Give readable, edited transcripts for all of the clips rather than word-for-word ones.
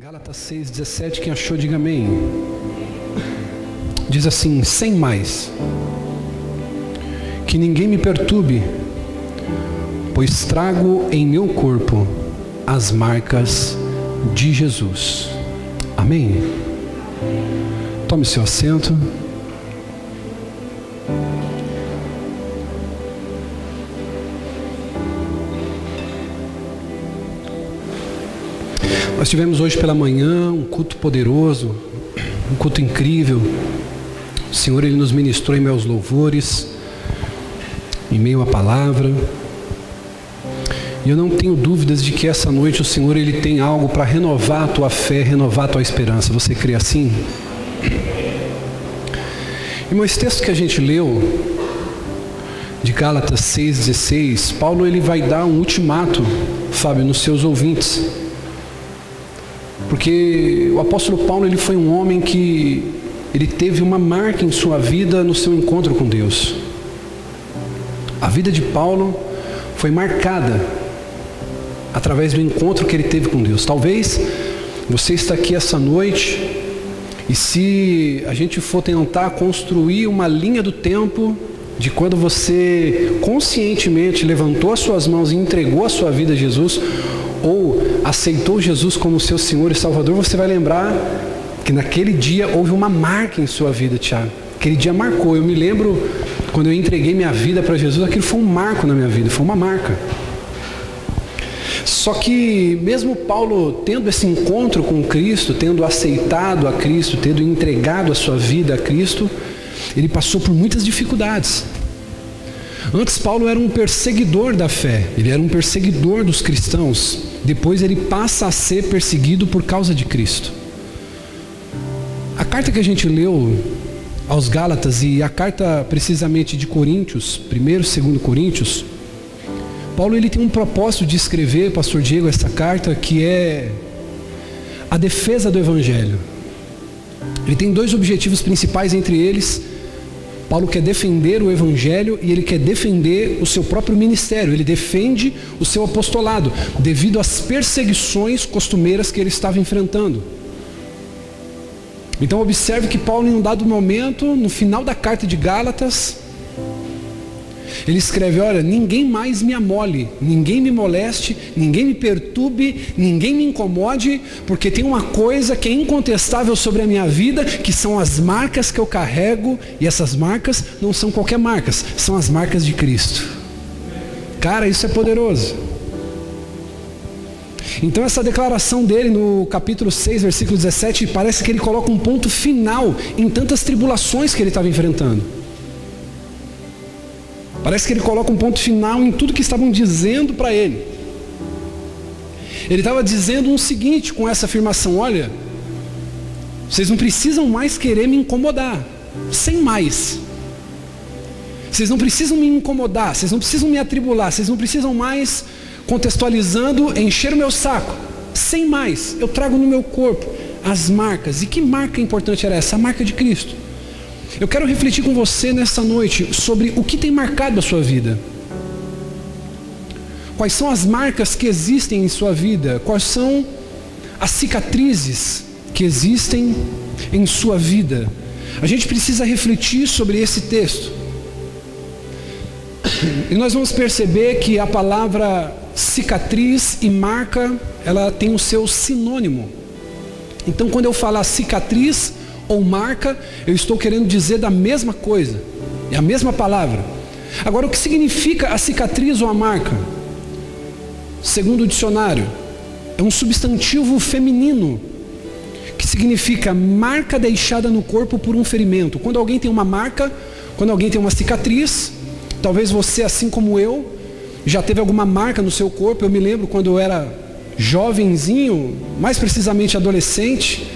Gálatas 6,17, quem achou, diga amém. Diz assim: sem mais, que ninguém me perturbe, pois trago em meu corpo as marcas de Jesus. Amém? Tome seu assento. Nós tivemos hoje pela manhã um culto poderoso, um culto incrível. O Senhor, Ele nos ministrou em meio aos louvores, em meio à palavra. E eu não tenho dúvidas de que essa noite o Senhor, Ele tem algo para renovar a tua fé, renovar a tua esperança. Você crê assim? Irmão, esse texto que a gente leu, de Gálatas 6,16, Paulo ele vai dar um ultimato, Fábio, nos seus ouvintes. Porque o apóstolo Paulo ele foi um homem que ele teve uma marca em sua vida no seu encontro com Deus. A vida de Paulo foi marcada através do encontro que ele teve com Deus. Talvez você está aqui essa noite e se a gente for tentar construir uma linha do tempo de quando você conscientemente levantou as suas mãos e entregou a sua vida a Jesus, ou aceitou Jesus como seu Senhor e Salvador, você vai lembrar que naquele dia houve uma marca em sua vida, Tiago. Aquele dia marcou. Eu me lembro quando eu entreguei minha vida para Jesus, aquilo foi um marco na minha vida, foi uma marca. Só que mesmo Paulo tendo esse encontro com Cristo, tendo aceitado a Cristo, tendo entregado a sua vida a Cristo, ele passou por muitas dificuldades. Antes Paulo era um perseguidor da fé, ele era um perseguidor dos cristãos. Depois ele passa a ser perseguido por causa de Cristo. A carta que a gente leu aos Gálatas e a carta precisamente de Coríntios, 1º e 2º Coríntios, Paulo ele tem um propósito de escrever, pastor Diego, essa carta que é a defesa do Evangelho. Ele tem dois objetivos principais, entre eles Paulo quer defender o Evangelho e ele quer defender o seu próprio ministério. Ele defende o seu apostolado devido às perseguições costumeiras que ele estava enfrentando. Então observe que Paulo, em um dado momento, no final da carta de Gálatas, ele escreve: olha, ninguém mais me amole, ninguém me moleste, ninguém me perturbe, ninguém me incomode, porque tem uma coisa que é incontestável sobre a minha vida, que são as marcas que eu carrego, e essas marcas não são qualquer marcas, são as marcas de Cristo. Cara, isso é poderoso. Então essa declaração dele no capítulo 6, versículo 17, parece que ele coloca um ponto final em tantas tribulações que ele estava enfrentando. Parece que ele coloca um ponto final em tudo que estavam dizendo para ele. Ele estava dizendo o seguinte com essa afirmação: olha, vocês não precisam mais querer me incomodar, sem mais. Vocês não precisam me incomodar, vocês não precisam me atribular, vocês não precisam mais, contextualizando, encher o meu saco, sem mais. Eu trago no meu corpo as marcas. E que marca importante era essa? A marca de Cristo. Eu quero refletir com você nessa noite sobre o que tem marcado a sua vida. Quais são as marcas que existem em sua vida? Quais são as cicatrizes que existem em sua vida? A gente precisa refletir sobre esse texto. E nós vamos perceber que a palavra cicatriz e marca, ela tem o seu sinônimo. Então quando eu falar cicatriz ou marca, eu estou querendo dizer da mesma coisa, é a mesma palavra. Agora, o que significa a cicatriz ou a marca? Segundo o dicionário, é um substantivo feminino, que significa marca deixada no corpo por um ferimento. Quando alguém tem uma marca, quando alguém tem uma cicatriz, talvez você, assim como eu, já teve alguma marca no seu corpo. Eu me lembro quando eu era jovenzinho, mais precisamente adolescente,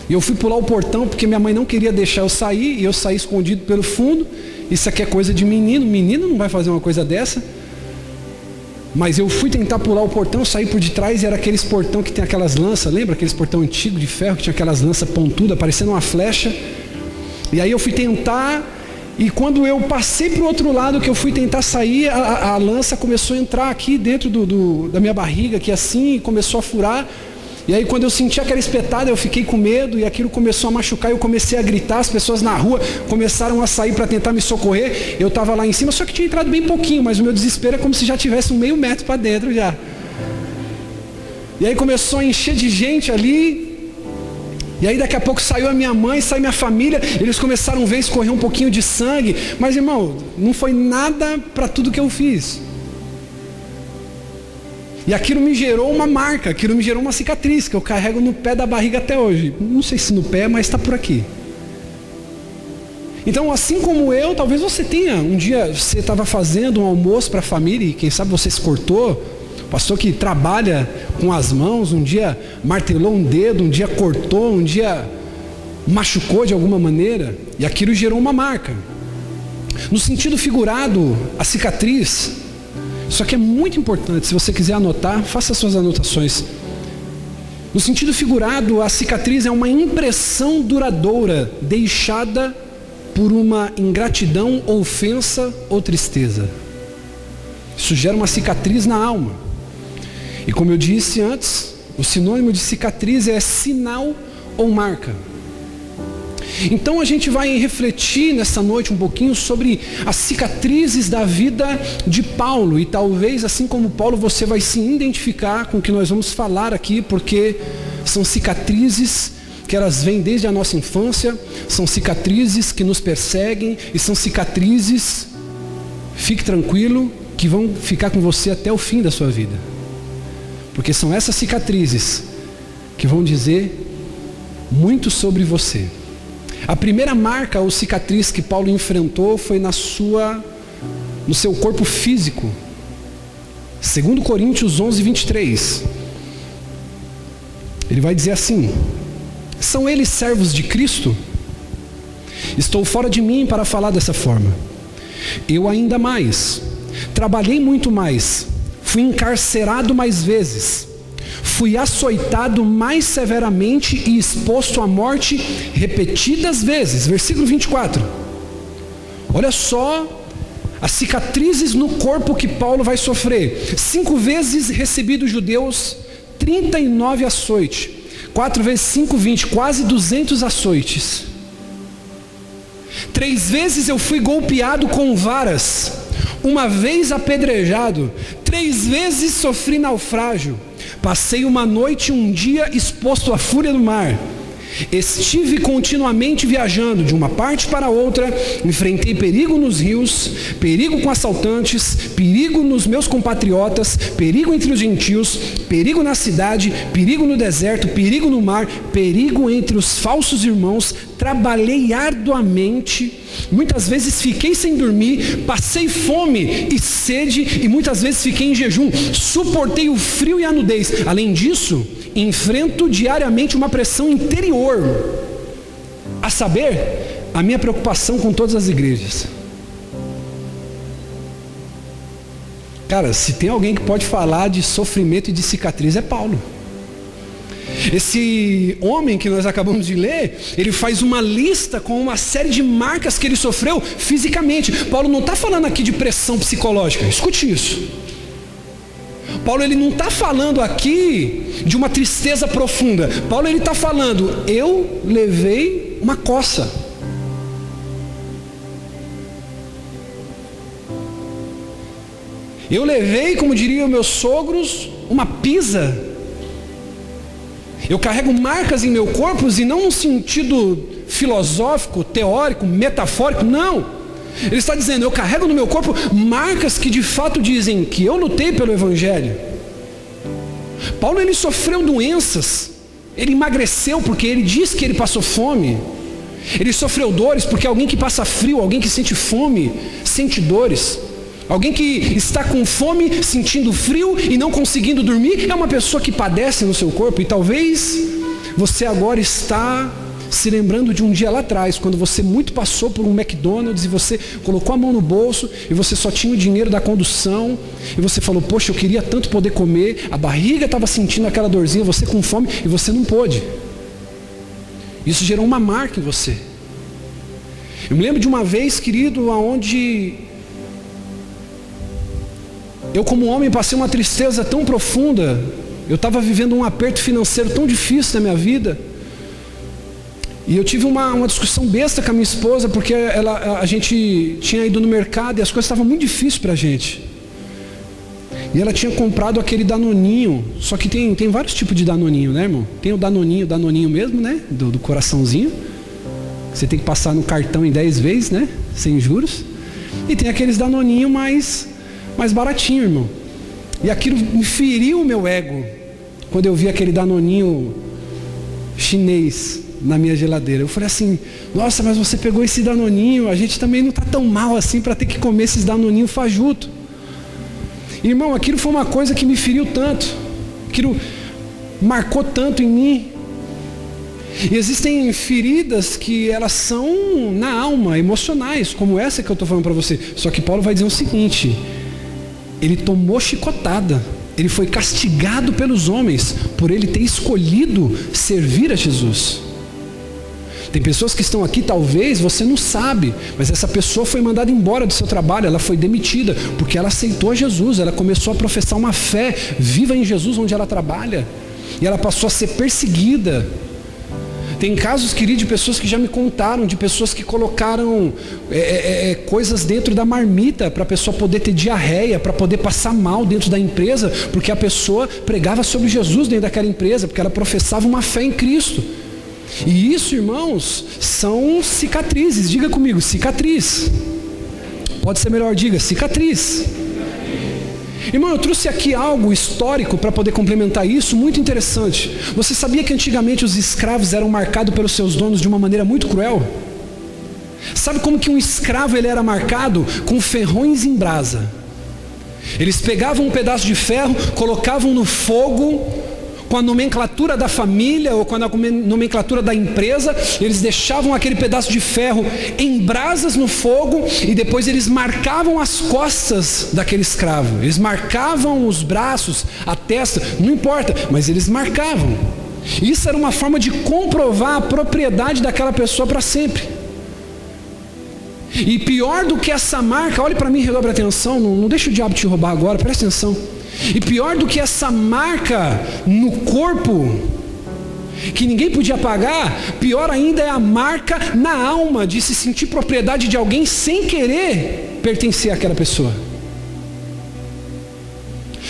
e eu fui pular o portão porque minha mãe não queria deixar eu sair, e eu saí escondido pelo fundo. Isso aqui é coisa de menino, menino não vai fazer uma coisa dessa. Mas eu fui tentar pular o portão, saí por de trás, e era aqueles portão que tem aquelas lanças, lembra aqueles portão antigo de ferro que tinha aquelas lanças pontudas, parecendo uma flecha? E aí eu fui tentar, e quando eu passei para o outro lado, que eu fui tentar sair, a lança começou a entrar aqui dentro da minha barriga, aqui assim, e começou a furar. E aí quando eu senti aquela espetada, eu fiquei com medo e aquilo começou a machucar, eu comecei a gritar, as pessoas na rua começaram a sair para tentar me socorrer. Eu estava lá em cima, só que tinha entrado bem pouquinho, mas o meu desespero é como se já tivesse 1/2 metro para dentro já. E aí começou a encher de gente ali. E aí daqui a pouco saiu a minha mãe, saiu minha família, eles começaram a ver escorrer um pouquinho de sangue. Mas irmão, não foi nada para tudo que eu fiz. E aquilo me gerou uma marca, aquilo me gerou uma cicatriz, que eu carrego no pé da barriga até hoje. Não sei se no pé, mas está por aqui. Então, assim como eu, talvez você tenha, um dia você estava fazendo um almoço para a família, e quem sabe você se cortou. O pastor que trabalha com as mãos, um dia martelou um dedo, um dia cortou, um dia machucou de alguma maneira, e aquilo gerou uma marca. No sentido figurado, a cicatriz, isso aqui é muito importante, se você quiser anotar, faça suas anotações. No sentido figurado, a cicatriz é uma impressão duradoura, deixada por uma ingratidão, ofensa ou tristeza. Isso gera uma cicatriz na alma. E como eu disse antes, o sinônimo de cicatriz é sinal ou marca. Então a gente vai refletir nessa noite um pouquinho sobre as cicatrizes da vida de Paulo. E talvez, assim como Paulo, você vai se identificar com o que nós vamos falar aqui, porque são cicatrizes que elas vêm desde a nossa infância, são cicatrizes que nos perseguem e são cicatrizes, fique tranquilo, que vão ficar com você até o fim da sua vida. Porque são essas cicatrizes que vão dizer muito sobre você. A primeira marca ou cicatriz que Paulo enfrentou foi no seu corpo físico. 2 Coríntios 11, 23. Ele vai dizer assim: são eles servos de Cristo? Estou fora de mim para falar dessa forma. Eu ainda mais. Trabalhei muito mais. Fui encarcerado mais vezes. Fui açoitado mais severamente e exposto à morte repetidas vezes. Versículo 24. Olha só as cicatrizes no corpo que Paulo vai sofrer. 5 vezes recebi dos judeus 39 açoites. 4 vezes 5, 20. Quase 200 açoites. 3 vezes eu fui golpeado com varas. 1 vez apedrejado. 3 vezes sofri naufrágio. Passei uma noite e um dia exposto à fúria do mar. Estive continuamente viajando de uma parte para outra. Enfrentei perigo nos rios, perigo com assaltantes, perigo nos meus compatriotas, perigo entre os gentios, perigo na cidade, perigo no deserto, perigo no mar, perigo entre os falsos irmãos. Trabalhei arduamente, muitas vezes fiquei sem dormir, passei fome e sede e muitas vezes fiquei em jejum, suportei o frio e a nudez. Além disso, enfrento diariamente uma pressão interior, a saber, a minha preocupação com todas as igrejas. Cara, se tem alguém que pode falar de sofrimento e de cicatriz, é Paulo. Esse homem que nós acabamos de ler, ele faz uma lista com uma série de marcas que ele sofreu fisicamente. Paulo não está falando aqui de pressão psicológica, escute isso. Paulo ele não está falando aqui de uma tristeza profunda. Paulo ele está falando, eu levei uma coça. Eu levei, como diriam meus sogros, uma pisa. Eu carrego marcas em meu corpo, e não no sentido filosófico, teórico, metafórico, não. Ele está dizendo, eu carrego no meu corpo marcas que de fato dizem que eu lutei pelo Evangelho. Paulo ele sofreu doenças, ele emagreceu porque ele diz que ele passou fome. Ele sofreu dores porque alguém que passa frio, alguém que sente fome, sente dores. Alguém que está com fome, sentindo frio e não conseguindo dormir, é uma pessoa que padece no seu corpo. E talvez você agora está se lembrando de um dia lá atrás, quando você muito passou por um McDonald's e você colocou a mão no bolso e você só tinha o dinheiro da condução e você falou, poxa, eu queria tanto poder comer, a barriga estava sentindo aquela dorzinha, você com fome e você não pôde. Isso gerou uma marca em você. Eu me lembro de uma vez, querido, onde eu como homem passei uma tristeza tão profunda Eu estava vivendo um aperto financeiro tão difícil na minha vida. E eu tive uma discussão besta com a minha esposa, porque a gente tinha ido no mercado e as coisas estavam muito difíceis para a gente. E ela tinha comprado aquele Danoninho, só que tem vários tipos de Danoninho, né, irmão? Tem o Danoninho mesmo, né, do coraçãozinho. Você tem que passar no cartão em 10 vezes, né, sem juros. E tem aqueles Danoninho mais baratinho, irmão. E aquilo me feriu o meu ego, quando eu vi aquele Danoninho chinês na minha geladeira. Eu falei assim, nossa, mas você pegou esse Danoninho, a gente também não está tão mal assim para ter que comer esses Danoninho fajuto. Irmão, aquilo foi uma coisa que me feriu tanto, aquilo marcou tanto em mim. E existem feridas que elas são na alma, emocionais, como essa que eu estou falando para você. Só que Paulo vai dizer o seguinte, ele tomou chicotada, ele foi castigado pelos homens, por ele ter escolhido servir a Jesus. Tem pessoas que estão aqui, talvez você não sabe, mas essa pessoa foi mandada embora do seu trabalho, ela foi demitida, porque ela aceitou Jesus, ela começou a professar uma fé viva em Jesus onde ela trabalha, e ela passou a ser perseguida. Tem casos, querido, de pessoas que já me contaram, de pessoas que colocaram coisas dentro da marmita, para a pessoa poder ter diarreia, para poder passar mal dentro da empresa, porque a pessoa pregava sobre Jesus dentro daquela empresa, porque ela professava uma fé em Cristo. E isso, irmãos, são cicatrizes. Diga comigo, cicatriz. Pode ser melhor, diga, cicatriz. Irmão, eu trouxe aqui algo histórico para poder complementar isso, muito interessante. Você sabia que antigamente os escravos eram marcados pelos seus donos de uma maneira muito cruel? Sabe como que um escravo ele era marcado? Com ferrões em brasa. Eles pegavam um pedaço de ferro, colocavam no fogo, com a nomenclatura da família ou com a nomenclatura da empresa, eles deixavam aquele pedaço de ferro em brasas no fogo e depois eles marcavam as costas daquele escravo, eles marcavam os braços, a testa, não importa, mas eles marcavam. Isso era uma forma de comprovar a propriedade daquela pessoa para sempre. E pior do que essa marca, olhe para mim e redobre a atenção, não deixa o diabo te roubar agora, presta atenção. E pior do que essa marca no corpo, que ninguém podia apagar, pior ainda é a marca na alma, de se sentir propriedade de alguém sem querer pertencer àquela pessoa.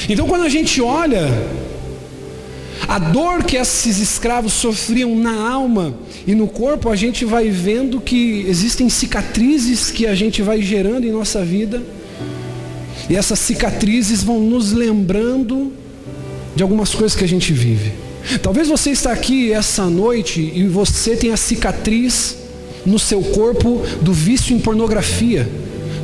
Então quando a gente olha a dor que esses escravos sofriam na alma e no corpo, a gente vai vendo que existem cicatrizes que a gente vai gerando em nossa vida. E essas cicatrizes vão nos lembrando de algumas coisas que a gente vive. Talvez você está aqui essa noite e você tenha cicatriz no seu corpo do vício em pornografia,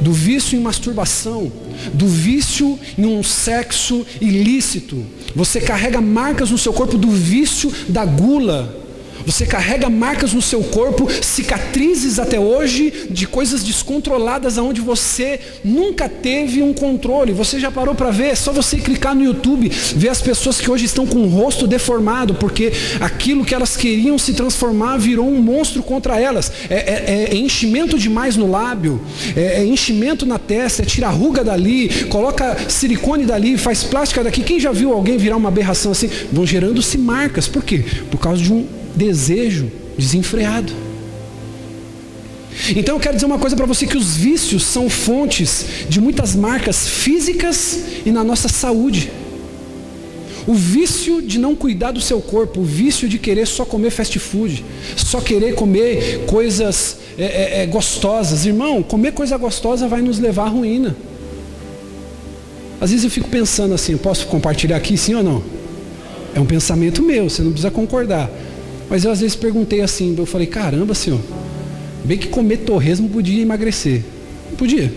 do vício em masturbação, do vício em um sexo ilícito. Você carrega marcas no seu corpo do vício da gula. Você carrega marcas no seu corpo, cicatrizes até hoje, de coisas descontroladas aonde você nunca teve um controle. Você já parou para ver? É só você clicar no YouTube, ver as pessoas que hoje estão com o rosto deformado, porque aquilo que elas queriam se transformar virou um monstro contra elas. É enchimento demais no lábio, é enchimento na testa, é tira a ruga dali, coloca silicone dali, faz plástica daqui. Quem já viu alguém virar uma aberração assim? Vão gerando-se marcas. Por quê? Por causa de um desejo desenfreado. Então eu quero dizer uma coisa para você, que os vícios são fontes de muitas marcas físicas e na nossa saúde. O vício de não cuidar do seu corpo, o vício de querer só comer fast food, só querer comer coisas gostosas. Irmão, comer coisa gostosa vai nos levar à ruína. Às vezes eu fico pensando assim, eu posso compartilhar aqui, sim ou não? É um pensamento meu, você não precisa concordar. Mas eu às vezes perguntei assim, eu falei, caramba, senhor, bem que comer torresmo podia emagrecer. Não podia.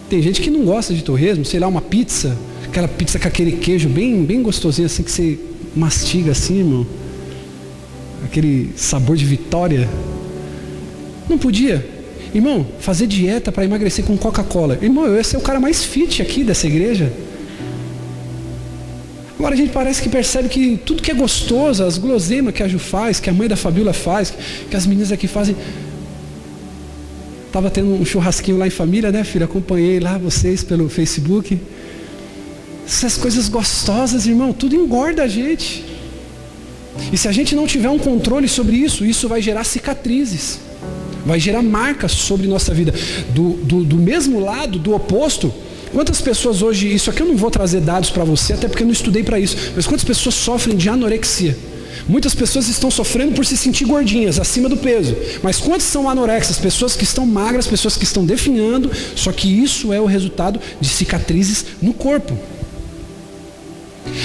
Tem gente que não gosta de torresmo, sei lá, uma pizza, aquela pizza com aquele queijo bem gostosinho assim, que você mastiga assim, irmão. Aquele sabor de vitória. Não podia. Irmão, fazer dieta para emagrecer com Coca-Cola. Irmão, eu ia ser o cara mais fit aqui dessa igreja. Agora a gente parece que percebe que tudo que é gostoso, as guloseimas que a Ju faz, que a mãe da Fabíola faz, que as meninas aqui fazem. Estava tendo um churrasquinho lá em família, né, filho? Acompanhei lá vocês pelo Facebook. Essas coisas gostosas, irmão, tudo engorda a gente. E se a gente não tiver um controle sobre isso, isso vai gerar cicatrizes, vai gerar marcas sobre nossa vida. Do mesmo lado, do oposto, quantas pessoas hoje, isso aqui eu não vou trazer dados para você, até porque eu não estudei para isso, mas quantas pessoas sofrem de anorexia? Muitas pessoas estão sofrendo por se sentir gordinhas, acima do peso. Mas quantas são anorexas? Pessoas que estão magras, pessoas que estão definhando, só que isso é o resultado de cicatrizes no corpo.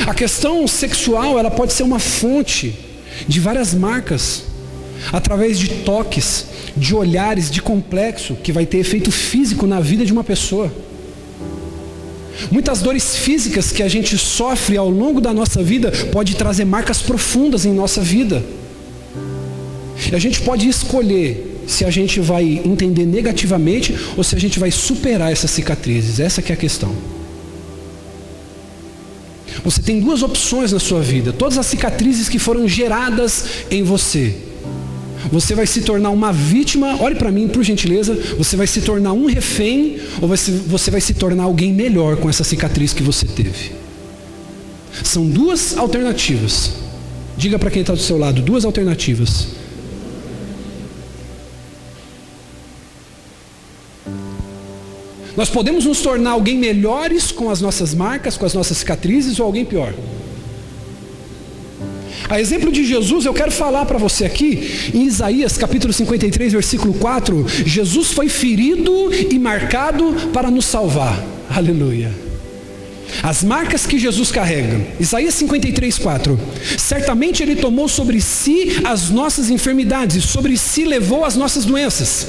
A questão sexual, ela pode ser uma fonte de várias marcas, através de toques, de olhares, de complexo, que vai ter efeito físico na vida de uma pessoa. Muitas dores físicas que a gente sofre ao longo da nossa vida pode trazer marcas profundas em nossa vida. E a gente pode escolher se a gente vai entender negativamente ou se a gente vai superar essas cicatrizes. Essa que é a questão. Você tem duas opções na sua vida. Todas as cicatrizes que foram geradas em você. Você vai se tornar uma vítima, olhe para mim, por gentileza, você vai se tornar um refém, ou você vai se tornar alguém melhor com essa cicatriz que você teve. São duas alternativas. Diga para quem está do seu lado, duas alternativas. Nós podemos nos tornar alguém melhores com as nossas marcas, com as nossas cicatrizes, ou alguém pior. A exemplo de Jesus, eu quero falar para você aqui, em Isaías capítulo 53, versículo 4, Jesus foi ferido e marcado para nos salvar. Aleluia. As marcas que Jesus carrega. Isaías 53, 4. Certamente Ele tomou sobre si as nossas enfermidades, e sobre si levou as nossas doenças.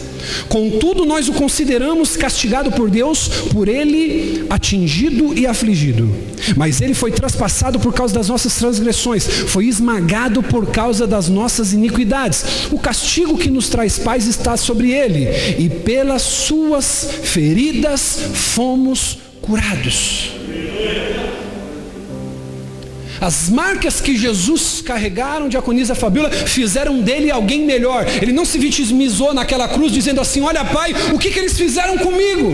Contudo, nós o consideramos castigado por Deus, por Ele atingido e afligido. Mas Ele foi traspassado por causa das nossas transgressões, foi esmagado por causa das nossas iniquidades. O castigo que nos traz paz está sobre Ele, e pelas suas feridas fomos curados. As marcas que Jesus carregaram, diaconisa Fabíola, fizeram dele alguém melhor. Ele não se vitimizou naquela cruz dizendo assim: olha, Pai, o que eles fizeram comigo?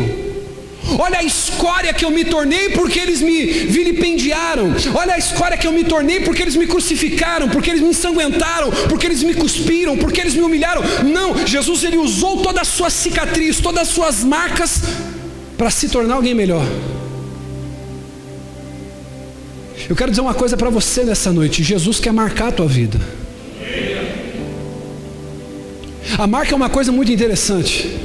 Olha a escória que eu me tornei porque eles me vilipendiaram. Olha a escória que eu me tornei porque eles me crucificaram, porque eles me ensanguentaram, porque eles me cuspiram, porque eles me humilharam. Não, Jesus, ele usou toda a sua cicatriz, todas as suas marcas para se tornar alguém melhor. Eu quero dizer uma coisa para você nessa noite: Jesus quer marcar a tua vida. A marca é uma coisa muito interessante.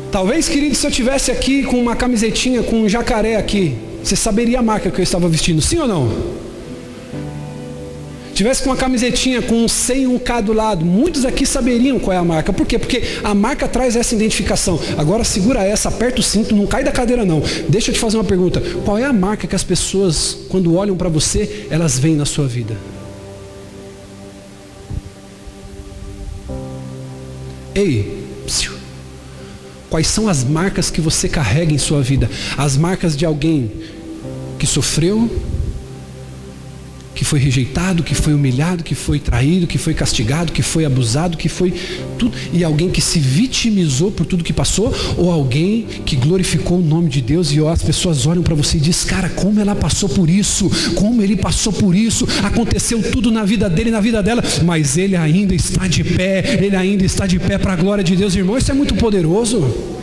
Talvez, querido, se eu estivesse aqui com uma camisetinha com um jacaré aqui, você saberia a marca que eu estava vestindo, sim ou não? Tivesse com uma camisetinha com um C e um K do lado, muitos aqui saberiam qual é a marca. Por quê? Porque a marca traz essa identificação. Agora segura essa, aperta o cinto, não cai da cadeira não. Deixa eu te fazer uma pergunta: qual é a marca que as pessoas, quando olham para você, elas veem na sua vida? Ei, quais são as marcas que você carrega em sua vida? As marcas de alguém que sofreu, que foi rejeitado, que foi humilhado, que foi traído, que foi castigado, que foi abusado, que foi tudo, e alguém que se vitimizou por tudo que passou, ou alguém que glorificou o nome de Deus, e as pessoas olham para você e dizem: cara, como ela passou por isso, como ele passou por isso, aconteceu tudo na vida dele, na vida dela, mas ele ainda está de pé, ele ainda está de pé para a glória de Deus. Irmão, isso é muito poderoso.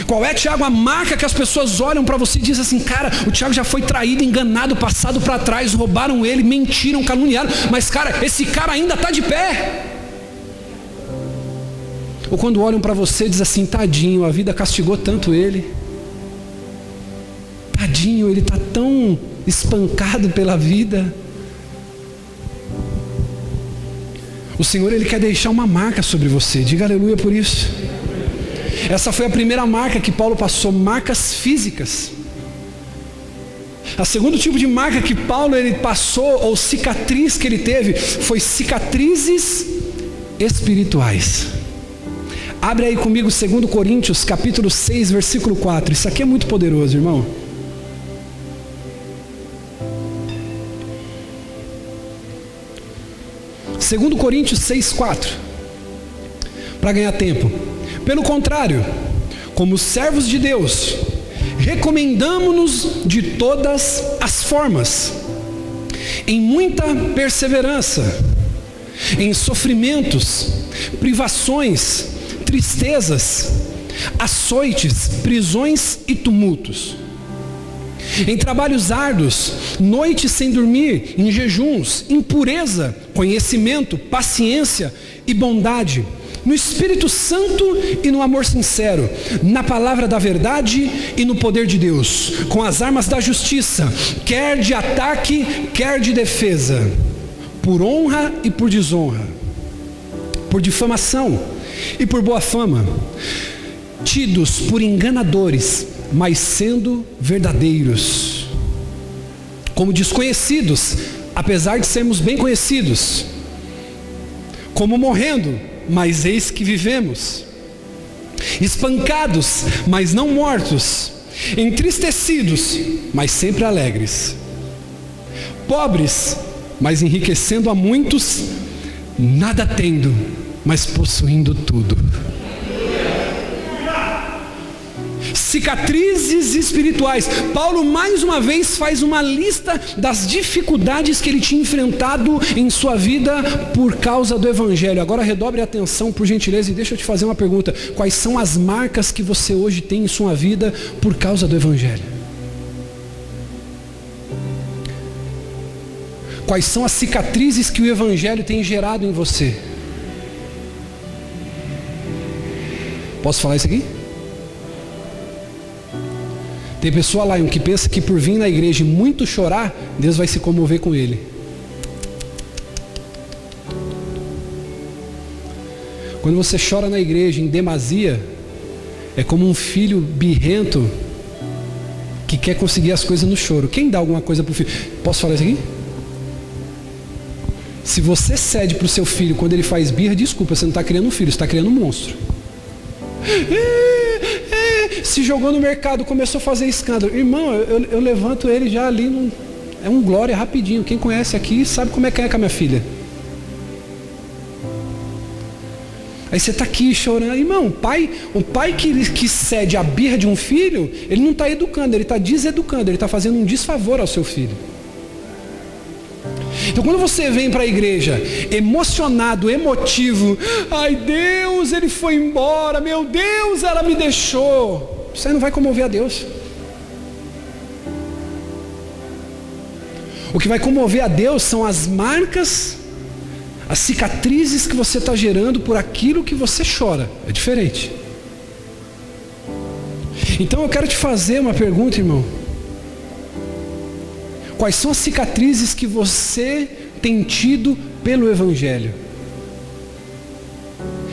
Qual é, Tiago, a marca que as pessoas olham para você e dizem assim: cara, o Tiago já foi traído, enganado, passado para trás, roubaram ele, mentiram, caluniaram, mas cara, esse cara ainda está de pé. Ou quando olham para você e dizem assim: tadinho, a vida castigou tanto ele, tadinho, ele está tão espancado pela vida. O Senhor, ele quer deixar uma marca sobre você. Diga aleluia por isso. Essa foi a primeira marca que Paulo passou, marcas físicas. A segundo tipo de marca que Paulo ele passou, ou cicatriz que ele teve, foi cicatrizes espirituais. Abre aí comigo 2 Coríntios capítulo 6, versículo 4. Isso aqui é muito poderoso, irmão. Segundo Coríntios 6, 4. Para ganhar tempo. Pelo contrário, como servos de Deus, recomendamo-nos de todas as formas, em muita perseverança, em sofrimentos, privações, tristezas, açoites, prisões e tumultos, em trabalhos árduos, noites sem dormir, em jejuns, em pureza, conhecimento, paciência e bondade, no Espírito Santo e no amor sincero, na palavra da verdade e no poder de Deus, com as armas da justiça, quer de ataque, quer de defesa, por honra e por desonra, por difamação e por boa fama, tidos por enganadores, mas sendo verdadeiros, como desconhecidos, apesar de sermos bem conhecidos, como morrendo, mas eis que vivemos, espancados, mas não mortos, entristecidos, mas sempre alegres, pobres, mas enriquecendo a muitos, nada tendo, mas possuindo tudo. Cicatrizes espirituais. Paulo mais uma vez faz uma lista das dificuldades que ele tinha enfrentado em sua vida por causa do Evangelho. Agora redobre a atenção, por gentileza, e deixa eu te fazer uma pergunta. Quais são as marcas que você hoje tem em sua vida por causa do Evangelho? Quais são as cicatrizes que o Evangelho tem gerado em você? Posso falar isso aqui? Tem pessoa lá que pensa que por vir na igreja e muito chorar, Deus vai se comover com ele. Quando você chora na igreja em demasia, é como um filho birrento que quer conseguir as coisas no choro. Quem dá alguma coisa para o filho? Posso falar isso aqui? Se você cede para o seu filho quando ele faz birra, desculpa, você não está criando um filho, você está criando um monstro. Se jogou no mercado, começou a fazer escândalo. Irmão, eu levanto ele já ali, é um glória rapidinho. Quem conhece aqui sabe como é que é com a minha filha. Aí você está aqui chorando. Irmão, o pai que cede a birra de um filho, ele não está educando, ele está deseducando, ele está fazendo um desfavor ao seu filho. Então quando você vem para a igreja emocionado, emotivo, ai Deus, ele foi embora, meu Deus, ela me deixou, isso aí não vai comover a Deus. O que vai comover a Deus são as marcas, as cicatrizes que você está gerando por aquilo que você chora. É diferente. Então eu quero te fazer uma pergunta, irmão. Quais são as cicatrizes que você tem tido pelo Evangelho?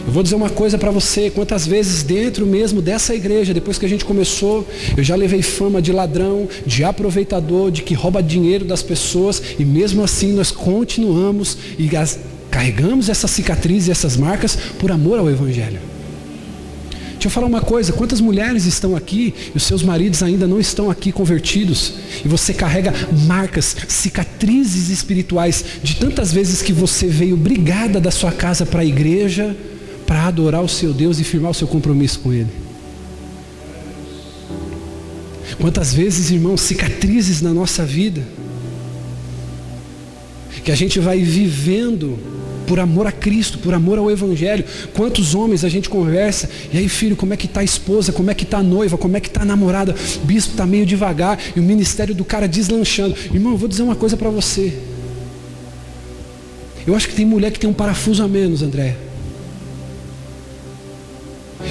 Eu vou dizer uma coisa para você. Quantas vezes dentro mesmo dessa igreja, depois que a gente começou, eu já levei fama de ladrão, de aproveitador, de que rouba dinheiro das pessoas, e mesmo assim nós continuamos e carregamos essas cicatrizes e essas marcas por amor ao Evangelho. Deixa eu falar uma coisa, quantas mulheres estão aqui e os seus maridos ainda não estão aqui convertidos, e você carrega marcas, cicatrizes espirituais de tantas vezes que você veio brigada da sua casa para a igreja para adorar o seu Deus e firmar o seu compromisso com Ele. Quantas vezes, irmãos, cicatrizes na nossa vida que a gente vai vivendo por amor a Cristo, por amor ao Evangelho. Quantos homens a gente conversa, e aí filho, como é que está a esposa, como é que está a noiva, como é que está a namorada? O bispo está meio devagar, e o ministério do cara deslanchando. Irmão, eu vou dizer uma coisa para você. Eu acho que tem mulher que tem um parafuso a menos, André.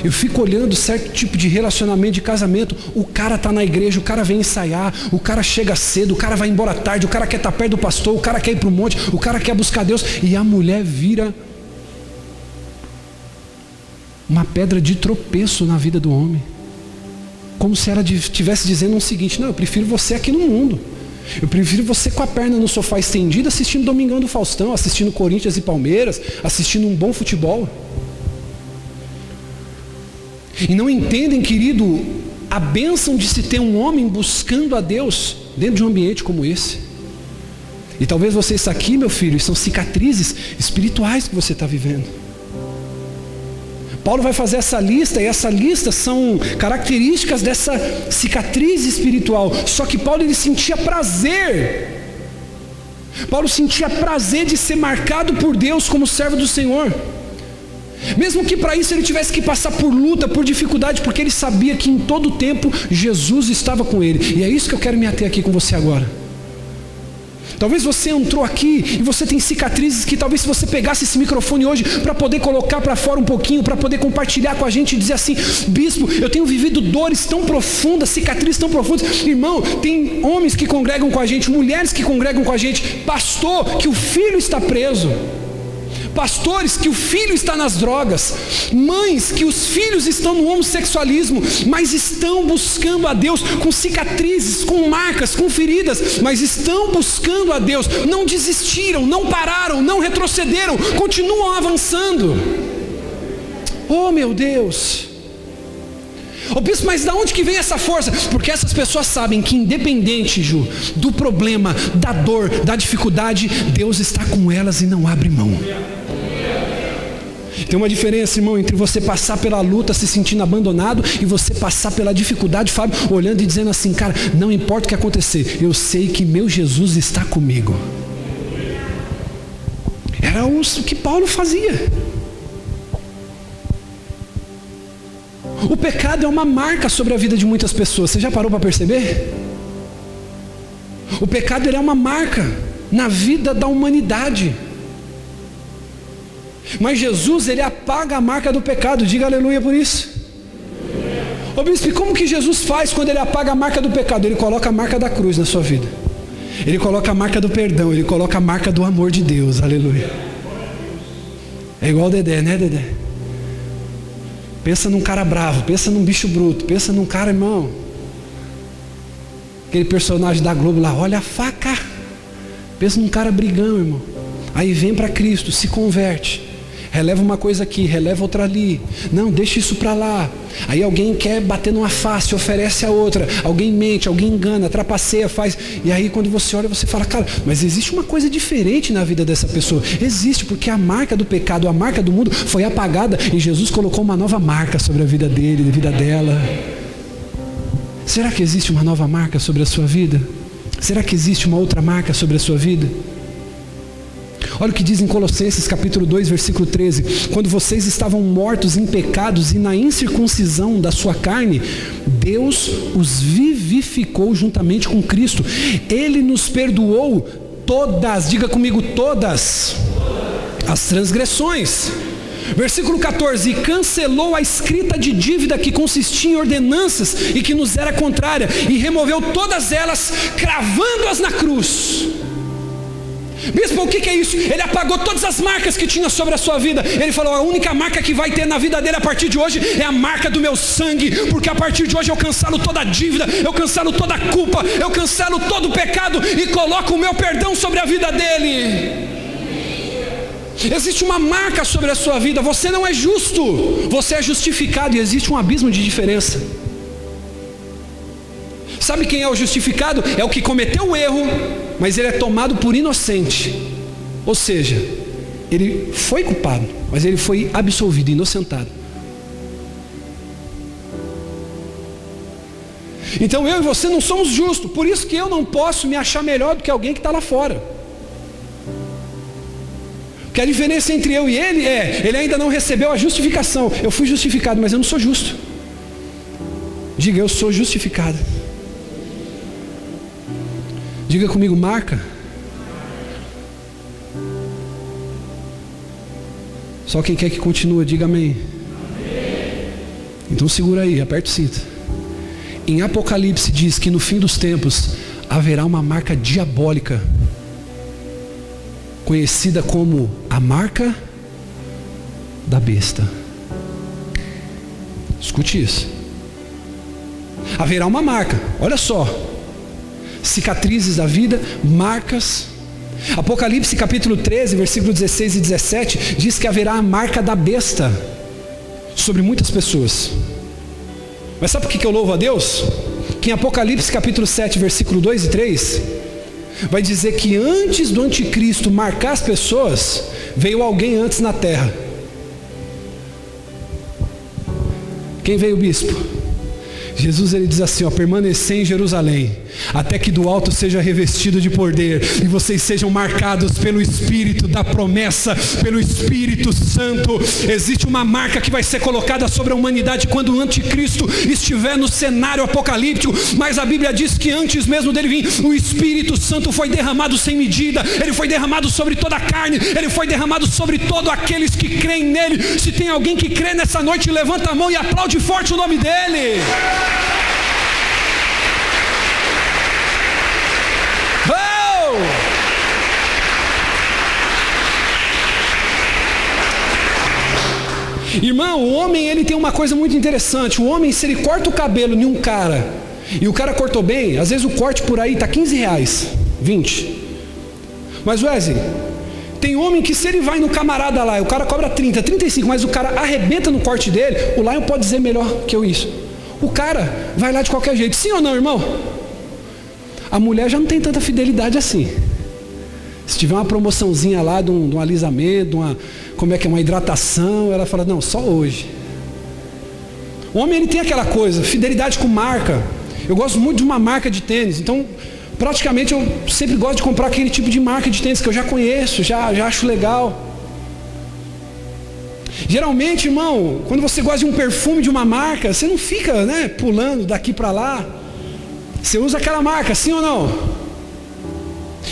Eu fico olhando certo tipo de relacionamento, de casamento. O cara está na igreja, o cara vem ensaiar, o cara chega cedo, o cara vai embora tarde, o cara quer estar perto do pastor, o cara quer ir para o monte, o cara quer buscar Deus, e a mulher vira uma pedra de tropeço na vida do homem. Como se ela estivesse dizendo o seguinte: não, eu prefiro você aqui no mundo. Eu prefiro você com a perna no sofá estendida, assistindo Domingão do Faustão, assistindo Corinthians e Palmeiras, assistindo um bom futebol. E não entendem, querido, a bênção de se ter um homem buscando a Deus dentro de um ambiente como esse. E talvez você está aqui, meu filho, e são cicatrizes espirituais que você está vivendo. Paulo vai fazer essa lista, e essa lista são características dessa cicatriz espiritual. Só que Paulo, ele sentia prazer. Paulo sentia prazer de ser marcado por Deus como servo do Senhor. Mesmo que para isso ele tivesse que passar por luta, por dificuldade, porque ele sabia que em todo o tempo Jesus estava com ele. E é isso que eu quero me ater aqui com você agora. Talvez você entrou aqui e você tem cicatrizes que talvez se você pegasse esse microfone hoje para poder colocar para fora um pouquinho, para poder compartilhar com a gente e dizer assim: bispo, eu tenho vivido dores tão profundas, cicatrizes tão profundas. Irmão, tem homens que congregam com a gente, mulheres que congregam com a gente, pastor, que o filho está preso. Pastores que o filho está nas drogas, mães que os filhos estão no homossexualismo, mas estão buscando a Deus com cicatrizes, com marcas, com feridas, mas estão buscando a Deus, não desistiram, não pararam, não retrocederam, continuam avançando. Oh meu Deus! Ô bispo, mas de onde que vem essa força? Porque essas pessoas sabem que independente, Ju, do problema, da dor, da dificuldade, Deus está com elas e não abre mão. Tem uma diferença, irmão, entre você passar pela luta se sentindo abandonado e você passar pela dificuldade, Fábio, olhando e dizendo assim: cara, não importa o que acontecer, eu sei que meu Jesus está comigo. Era o que Paulo fazia. O pecado é uma marca sobre a vida de muitas pessoas. Você já parou para perceber? O pecado, ele é uma marca na vida da humanidade. Mas Jesus, ele apaga a marca do pecado. Diga aleluia por isso. Ô bispo, como que Jesus faz quando ele apaga a marca do pecado? Ele coloca a marca da cruz na sua vida. Ele coloca a marca do perdão. Ele coloca a marca do amor de Deus. Aleluia. É igual o Dedé, né, Dedé? Pensa num cara bravo, pensa num bicho bruto, pensa num cara, irmão, aquele personagem da Globo lá, olha a faca. Pensa num cara brigão, irmão. Aí vem para Cristo, se converte, releva uma coisa aqui, releva outra ali, não, deixa isso para lá. Aí alguém quer bater numa face, oferece a outra, alguém mente, alguém engana, trapaceia, faz. E aí quando você olha, você fala: cara, mas existe uma coisa diferente na vida dessa pessoa. Existe, porque a marca do pecado, a marca do mundo foi apagada e Jesus colocou uma nova marca sobre a vida dele, a vida dela. Será que existe uma nova marca sobre a sua vida? Será que existe uma outra marca sobre a sua vida? Olha o que diz em Colossenses capítulo 2, versículo 13: quando vocês estavam mortos em pecados e na incircuncisão da sua carne, Deus os vivificou juntamente com Cristo. Ele nos perdoou todas, diga comigo, todas as transgressões. Versículo 14: e cancelou a escrita de dívida que consistia em ordenanças e que nos era contrária, e removeu todas elas, cravando-as na cruz. Bispo, o que é isso? Ele apagou todas as marcas que tinha sobre a sua vida. Ele falou: a única marca que vai ter na vida dele a partir de hoje é a marca do meu sangue, porque a partir de hoje eu cancelo toda a dívida, eu cancelo toda a culpa, eu cancelo todo o pecado e coloco o meu perdão sobre a vida dele. Existe uma marca sobre a sua vida. Você não é justo, você é justificado, e existe um abismo de diferença. Sabe quem é o justificado? É o que cometeu o erro, mas ele é tomado por inocente. Ou seja, ele foi culpado, mas ele foi absolvido, inocentado. Então eu e você não somos justos. Por isso que eu não posso me achar melhor do que alguém que está lá fora. Porque a diferença entre eu e ele é: ele ainda não recebeu a justificação. Eu fui justificado, mas eu não sou justo. Diga: eu sou justificado. Diga comigo: marca. Só quem quer que continue, diga amém. Então segura aí, aperta o cinto. Em Apocalipse diz que no fim dos tempos haverá uma marca diabólica, conhecida como a marca da besta. Escute isso. Haverá uma marca, olha só. Cicatrizes da vida, marcas. Apocalipse capítulo 13, versículo 16 e 17 diz que haverá a marca da besta sobre muitas pessoas. Mas sabe por que eu louvo a Deus? Que em Apocalipse capítulo 7, versículo 2 e 3 vai dizer que antes do anticristo marcar as pessoas, veio alguém antes na terra. Quem veio, bispo? Jesus, ele diz assim, permanecer em Jerusalém, até que do alto seja revestido de poder, e vocês sejam marcados pelo Espírito da promessa, pelo Espírito Santo. Existe uma marca que vai ser colocada sobre a humanidade quando o anticristo estiver no cenário apocalíptico, mas a Bíblia diz que antes mesmo dele vir, o Espírito Santo foi derramado sem medida, ele foi derramado sobre toda a carne, ele foi derramado sobre todos aqueles que creem nele. Se tem alguém que crê nessa noite, levanta a mão e aplaude forte o nome dele. Irmão, o homem, ele tem uma coisa muito interessante. O homem, se ele corta o cabelo em um cara, e o cara cortou bem, às vezes o corte por aí está R$15, 20. Mas Wesley, tem homem que se ele vai no camarada lá, o cara cobra 30, 35, mas o cara arrebenta no corte dele, o Lion pode dizer melhor que eu isso. O cara vai lá de qualquer jeito. Sim ou não, irmão? A mulher já não tem tanta fidelidade assim. Se tiver uma promoçãozinha lá de um alisamento, uma hidratação, ela fala, não, só hoje. O homem, ele tem aquela coisa, fidelidade com marca. Eu gosto muito de uma marca de tênis, então praticamente eu sempre gosto de comprar aquele tipo de marca de tênis que eu já conheço, já acho legal. Geralmente, irmão, quando você gosta de um perfume de uma marca, você não fica, pulando daqui para lá. Você usa aquela marca, sim ou não?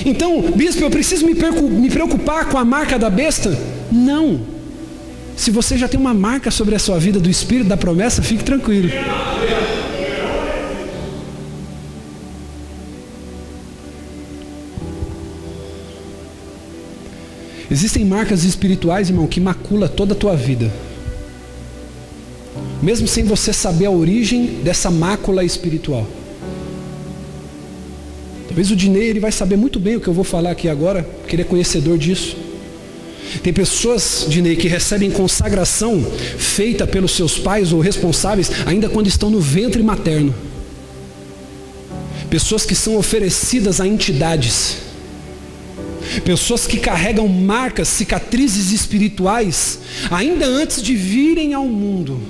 Então, bispo, eu preciso me preocupar com a marca da besta? Não. Se você já tem uma marca sobre a sua vida do Espírito da promessa, fique tranquilo. Existem marcas espirituais, irmão, que macula toda a tua vida. Mesmo sem você saber a origem dessa mácula espiritual. Talvez o Dinei, ele vai saber muito bem o que eu vou falar aqui agora, porque ele é conhecedor disso. Tem pessoas, Dinei, que recebem consagração feita pelos seus pais ou responsáveis, ainda quando estão no ventre materno. Pessoas que são oferecidas a entidades. Pessoas que carregam marcas, cicatrizes espirituais, ainda antes de virem ao mundo.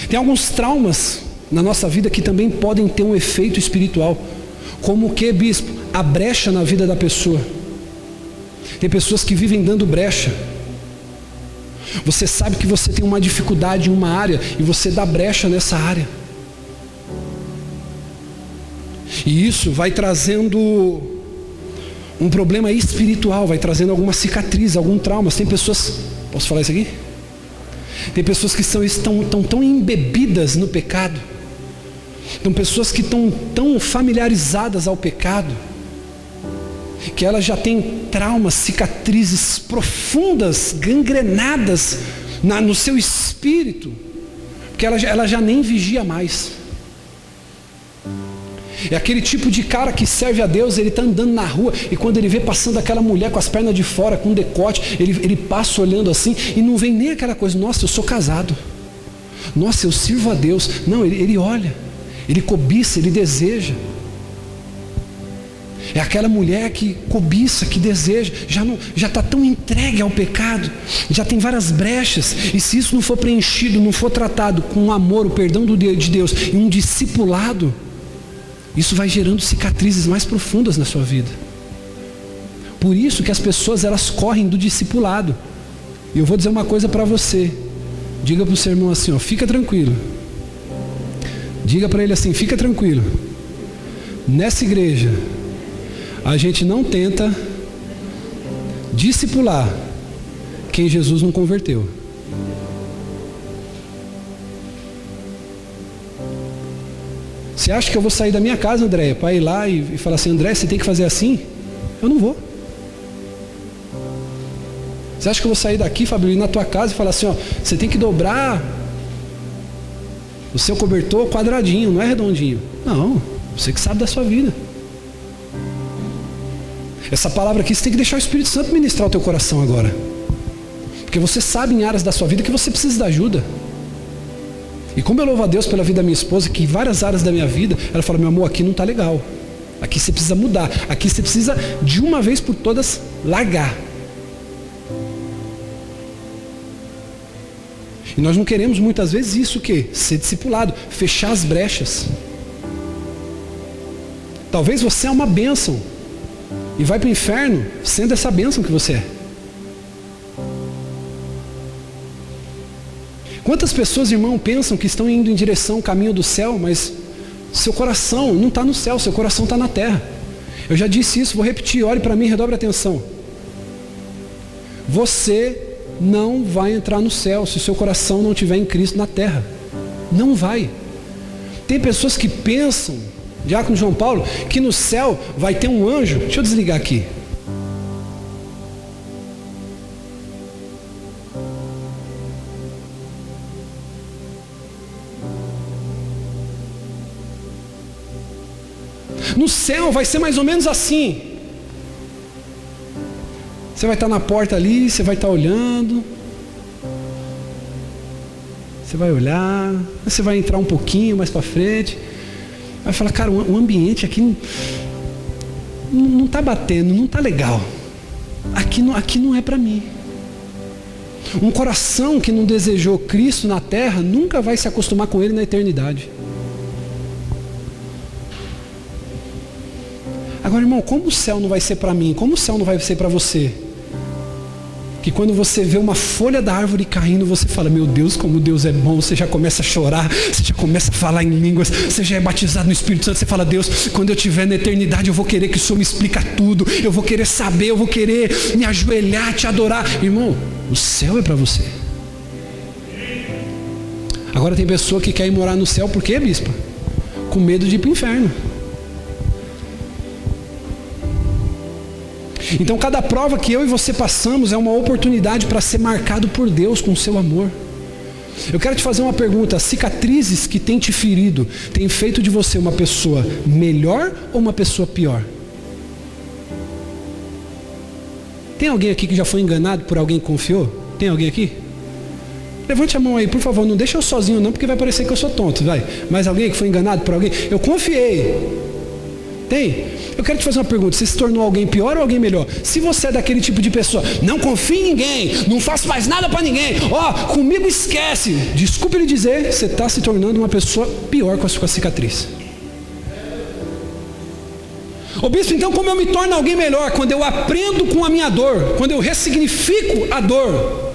Tem alguns traumas na nossa vida que também podem ter um efeito espiritual. Como o que, bispo? A brecha na vida da pessoa. Tem pessoas que vivem dando brecha. Você sabe que você tem uma dificuldade em uma área e você dá brecha nessa área. E isso vai trazendo um problema espiritual, vai trazendo alguma cicatriz, algum trauma. Tem pessoas, posso falar isso aqui? Tem pessoas que estão tão embebidas no pecado. Tem pessoas que estão tão familiarizadas ao pecado, que elas já têm traumas, cicatrizes profundas, gangrenadas no seu espírito, porque ela já nem vigia mais. É aquele tipo de cara que serve a Deus, ele está andando na rua, e quando ele vê passando aquela mulher com as pernas de fora, com um decote, ele passa olhando assim, e não vem nem aquela coisa, nossa, eu sou casado, nossa, eu sirvo a Deus. Não, ele olha, ele cobiça, ele deseja. É aquela mulher que cobiça, que deseja, já está tão entregue ao pecado, já tem várias brechas, e se isso não for preenchido, não for tratado com o amor, o perdão de Deus e um discipulado, isso vai gerando cicatrizes mais profundas na sua vida. Por isso que as pessoas, elas correm do discipulado. E eu vou dizer uma coisa para você. Diga para o seu irmão assim, fica tranquilo. Diga para ele assim, fica tranquilo. Nessa igreja, a gente não tenta discipular quem Jesus não converteu. Você acha que eu vou sair da minha casa, Andréia, para ir lá e falar assim, André, você tem que fazer assim? Eu não vou. Você acha que eu vou sair daqui, Fabio, ir na tua casa e falar assim, você tem que dobrar o seu cobertor quadradinho, não é redondinho? Não, você que sabe da sua vida. Essa palavra aqui, você tem que deixar o Espírito Santo ministrar o teu coração agora. Porque você sabe em áreas da sua vida que você precisa de ajuda. E como eu louvo a Deus pela vida da minha esposa, que em várias áreas da minha vida, ela fala, meu amor, aqui não está legal. Aqui você precisa mudar. Aqui você precisa, de uma vez por todas, largar. E nós não queremos muitas vezes isso, o quê? Ser discipulado, fechar as brechas. Talvez você é uma bênção e vai para o inferno sendo essa bênção que você é. Quantas pessoas, irmão, pensam que estão indo em direção ao caminho do céu, mas seu coração não está no céu, seu coração está na terra. Eu já disse isso, vou repetir, olhe para mim, redobre a atenção. Você não vai entrar no céu se o seu coração não estiver em Cristo na terra. Não vai. Tem pessoas que pensam, Diácono João Paulo, que no céu vai ter um anjo. Deixa eu desligar aqui. No céu vai ser mais ou menos assim. Você vai estar na porta ali, você vai estar olhando. Você vai olhar, você vai entrar um pouquinho mais para frente. Vai falar, cara, o ambiente aqui não está batendo, não está legal. Aqui não é para mim. Um coração que não desejou Cristo na terra nunca vai se acostumar com Ele na eternidade. Agora, irmão, como o céu não vai ser para mim? Como o céu não vai ser para você? Que quando você vê uma folha da árvore caindo, você fala, meu Deus, como Deus é bom. Você já começa a chorar, você já começa a falar em línguas, você já é batizado no Espírito Santo. Você fala, Deus, quando eu estiver na eternidade, eu vou querer que o Senhor me explica tudo. Eu vou querer saber, eu vou querer me ajoelhar, te adorar. Irmão, o céu é para você. Agora tem pessoa que quer ir morar no céu, por quê, bispa? Com medo de ir para o inferno. Então cada prova que eu e você passamos é uma oportunidade para ser marcado por Deus com o seu amor. Eu quero te fazer uma pergunta: as cicatrizes que têm te ferido têm feito de você uma pessoa melhor ou uma pessoa pior? Tem alguém aqui que já foi enganado por alguém que confiou? Tem alguém aqui? Levante a mão aí, por favor, não deixa eu sozinho não, porque vai parecer que eu sou tonto, vai. Mas alguém que foi enganado por alguém? Eu confiei. Tem? Eu quero te fazer uma pergunta: você se tornou alguém pior ou alguém melhor? Se você é daquele tipo de pessoa, não confia em ninguém, não faço mais nada para ninguém, comigo esquece, desculpe lhe dizer, você está se tornando uma pessoa pior com a sua cicatriz. Ô bispo, então como eu me torno alguém melhor? Quando eu aprendo com a minha dor, quando eu ressignifico a dor.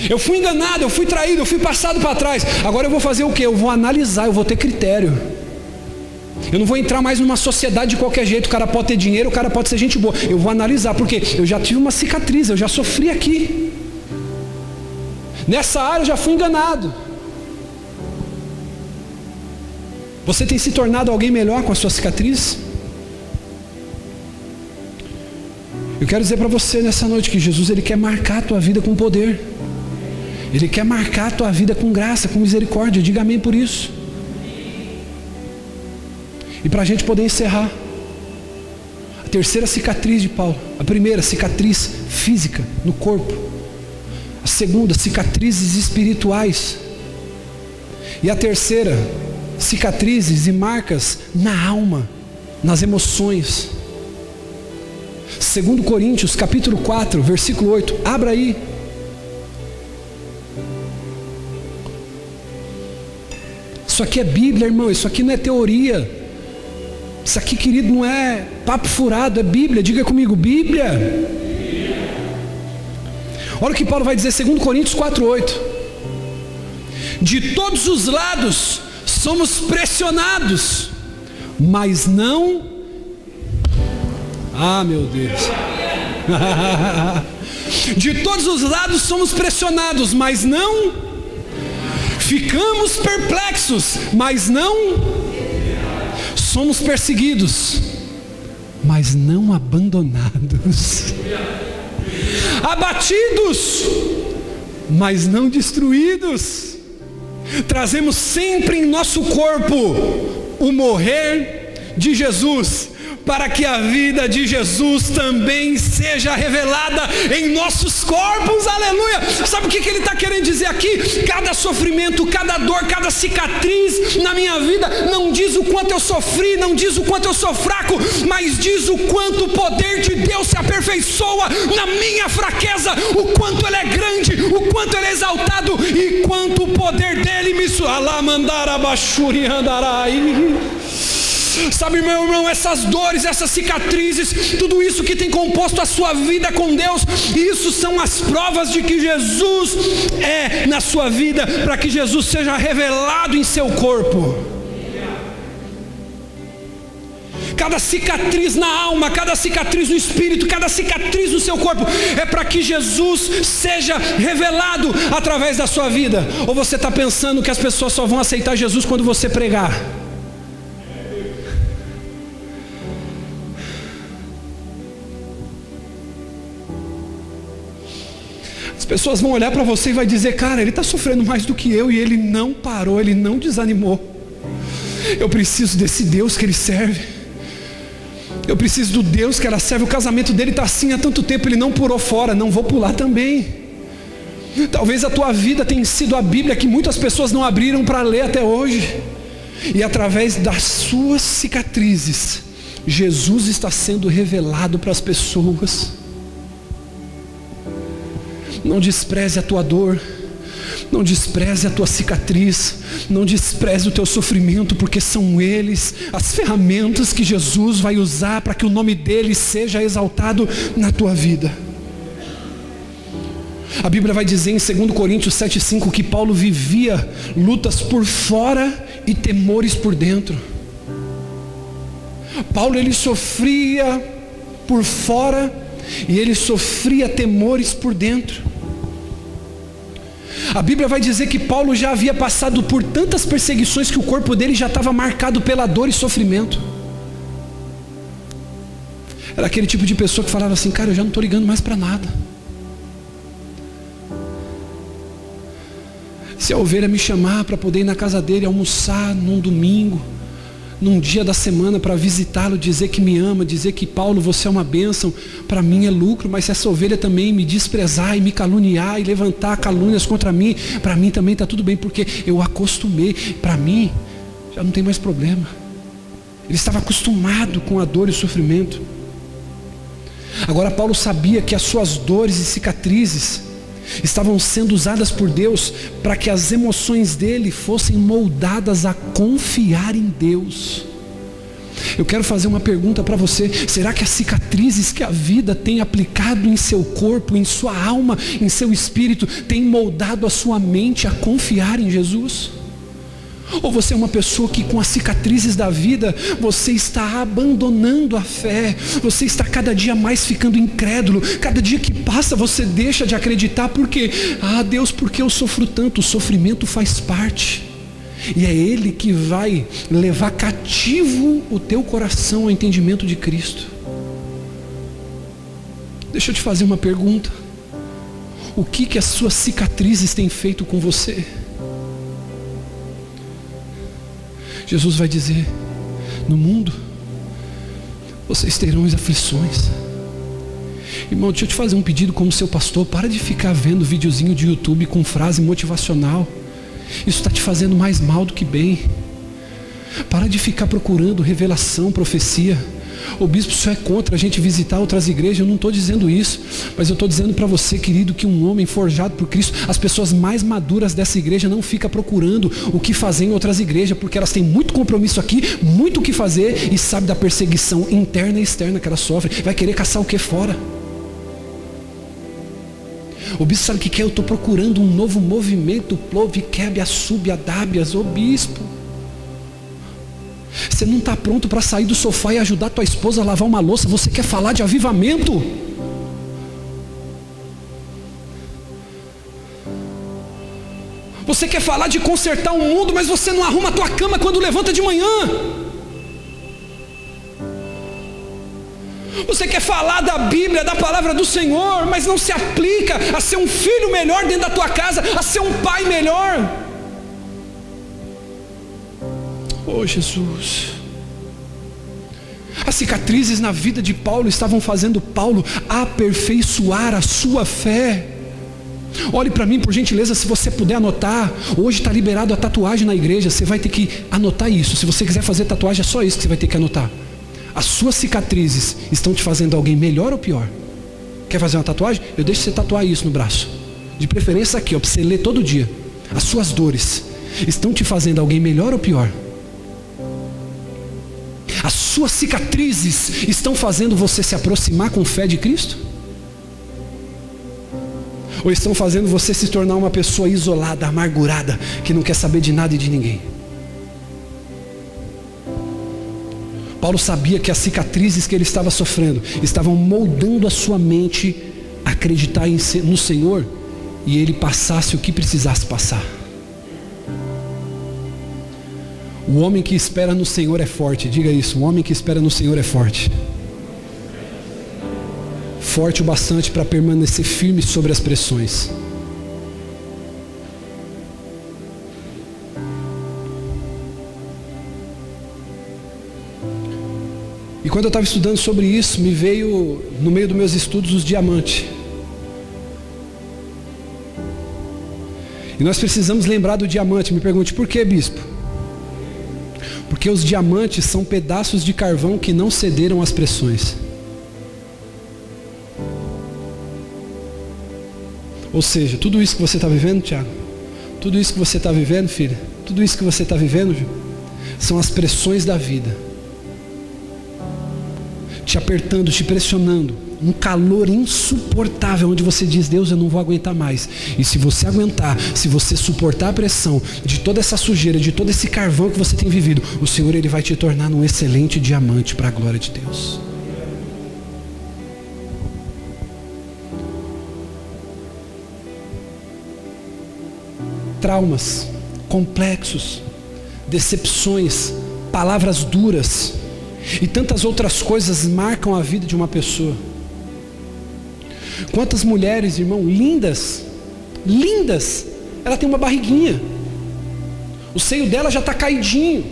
Eu fui enganado, eu fui traído, eu fui passado para trás. Agora eu vou fazer o quê? Eu vou analisar, eu vou ter critério. Eu não vou entrar mais numa sociedade de qualquer jeito. O cara pode ter dinheiro, o cara pode ser gente boa. Eu vou analisar, porque eu já tive uma cicatriz, eu já sofri aqui. Nessa área eu já fui enganado. Você tem se tornado alguém melhor com a sua cicatriz? Eu quero dizer para você nessa noite que Jesus, Ele quer marcar a tua vida com poder. Ele quer marcar a tua vida com graça, com misericórdia. Diga amém por isso. E para a gente poder encerrar, a terceira cicatriz de Paulo: a primeira, cicatriz física no corpo; a segunda, cicatrizes espirituais; e a terceira, cicatrizes e marcas na alma, nas emoções. 2 Coríntios capítulo 4, versículo 8, abra aí. Isso aqui é Bíblia, irmão, isso aqui não é teoria. Isso aqui, querido, não é papo furado, é Bíblia. Diga comigo, Bíblia. Olha o que Paulo vai dizer, 2 Coríntios 4:8. De todos os lados somos pressionados, mas não... Ah, meu Deus. De todos os lados somos pressionados, mas não... Ficamos perplexos, mas não... Somos perseguidos, mas não abandonados. Abatidos, mas não destruídos. Trazemos sempre em nosso corpo o morrer de Jesus, para que a vida de Jesus também seja revelada em nossos corpos, aleluia. Sabe o que ele está querendo dizer aqui? Cada sofrimento, cada dor, cada cicatriz na minha vida não diz o quanto eu sofri, não diz o quanto eu sou fraco, mas diz o quanto o poder de Deus se aperfeiçoa na minha fraqueza, o quanto Ele é grande, o quanto Ele é exaltado e quanto o poder dele me Sabe, meu irmão, essas dores, essas cicatrizes, tudo isso que tem composto a sua vida com Deus, isso são as provas de que Jesus é na sua vida, para que Jesus seja revelado em seu corpo. Cada cicatriz na alma, cada cicatriz no espírito, cada cicatriz no seu corpo, é para que Jesus seja revelado através da sua vida. Ou você está pensando que as pessoas só vão aceitar Jesus quando você pregar? As pessoas vão olhar para você e vai dizer: cara, ele está sofrendo mais do que eu, e ele não parou, ele não desanimou. Eu preciso desse Deus que ele serve. Eu preciso do Deus que ela serve. O casamento dele está assim há tanto tempo, ele não pulou fora, não vou pular também. Talvez a tua vida tenha sido a Bíblia que muitas pessoas não abriram para ler até hoje. E através das suas cicatrizes, Jesus está sendo revelado para as pessoas. Não despreze a tua dor, não despreze a tua cicatriz, não despreze o teu sofrimento, porque são eles as ferramentas que Jesus vai usar para que o nome dele seja exaltado na tua vida. A Bíblia vai dizer em 2 Coríntios 7,5 que Paulo vivia lutas por fora e temores por dentro. Paulo, ele sofria por fora e ele sofria temores por dentro. A Bíblia vai dizer que Paulo já havia passado por tantas perseguições que o corpo dele já estava marcado pela dor e sofrimento. Era aquele tipo de pessoa que falava assim: cara, eu já não estou ligando mais para nada. Se a ovelha me chamar para poder ir na casa dele almoçar num domingo, num dia da semana, para visitá-lo, dizer que me ama, dizer que Paulo, você é uma bênção, para mim é lucro. Mas se essa ovelha também me desprezar e me caluniar e levantar calúnias contra mim, para mim também está tudo bem, porque eu acostumei. Para mim já não tem mais problema. Ele estava acostumado com a dor e o sofrimento. Agora Paulo sabia que as suas dores e cicatrizes estavam sendo usadas por Deus para que as emoções dele fossem moldadas a confiar em Deus. Eu quero fazer uma pergunta para você: será que as cicatrizes que a vida tem aplicado em seu corpo, em sua alma, em seu espírito, tem moldado a sua mente a confiar em Jesus? Ou você é uma pessoa que, com as cicatrizes da vida, você está abandonando a fé, você está cada dia mais ficando incrédulo, cada dia que passa você deixa de acreditar, porque, Deus, por que eu sofro tanto? O sofrimento faz parte, e é Ele que vai levar cativo o teu coração ao entendimento de Cristo. Deixa eu te fazer uma pergunta: o que as suas cicatrizes têm feito com você? Jesus vai dizer: no mundo vocês terão aflições. Irmão, deixa eu te fazer um pedido como seu pastor: para de ficar vendo videozinho de YouTube com frase motivacional. Isso está te fazendo mais mal do que bem. Para de ficar procurando revelação, profecia. O bispo só é contra a gente visitar outras igrejas. Eu não estou dizendo isso, mas eu estou dizendo para você, querido, que um homem forjado por Cristo, as pessoas mais maduras dessa igreja não ficam procurando o que fazer em outras igrejas, porque elas têm muito compromisso aqui, muito o que fazer, e sabe da perseguição interna e externa que elas sofrem. Vai querer caçar o que fora? O bispo sabe o que é? Eu estou procurando um novo movimento, Plove, Keb, Assub, Adábias. Ô bispo, você não está pronto para sair do sofá e ajudar tua esposa a lavar uma louça. Você quer falar de avivamento? Você quer falar de consertar o mundo, mas você não arruma a tua cama quando levanta de manhã. Você quer falar da Bíblia, da palavra do Senhor, mas não se aplica a ser um filho melhor dentro da tua casa, a ser um pai melhor. Oh Jesus, As cicatrizes na vida de Paulo estavam fazendo Paulo aperfeiçoar a sua fé. Olhe para mim, por gentileza, se você puder anotar. Hoje está liberado a tatuagem na igreja. Você vai ter que anotar isso. Se você quiser fazer tatuagem, é só isso que você vai ter que anotar. As suas cicatrizes estão te fazendo alguém melhor ou pior? Quer fazer uma tatuagem? Eu deixo você tatuar isso no braço. De preferência aqui, ó, para você ler todo dia. As suas dores estão te fazendo alguém melhor ou pior? As suas cicatrizes estão fazendo você se aproximar com fé de Cristo? Ou estão fazendo você se tornar uma pessoa isolada, amargurada, que não quer saber de nada e de ninguém? Paulo sabia que as cicatrizes que ele estava sofrendo estavam moldando a sua mente a acreditar no Senhor, e ele passasse o que precisasse passar. O homem que espera no Senhor é forte. Diga isso, o homem que espera no Senhor é forte. Forte o bastante para permanecer firme sobre as pressões. E quando eu estava estudando sobre isso, me veio no meio dos meus estudos os diamantes. E nós precisamos lembrar do diamante. Me pergunte, por que, bispo? Porque os diamantes são pedaços de carvão que não cederam às pressões. Ou seja, tudo isso que você está vivendo, Tiago, tudo isso que você está vivendo, filha, tudo isso que você está vivendo, são as pressões da vida, te apertando, te pressionando, um calor insuportável, onde você diz, Deus, eu não vou aguentar mais. E se você aguentar, se você suportar a pressão de toda essa sujeira, de todo esse carvão que você tem vivido, o Senhor, Ele vai te tornar um excelente diamante para a glória de Deus. Traumas, complexos, decepções, palavras duras e tantas outras coisas marcam a vida de uma pessoa. Quantas mulheres, irmão, lindas, ela tem uma barriguinha, o seio dela já está caidinho,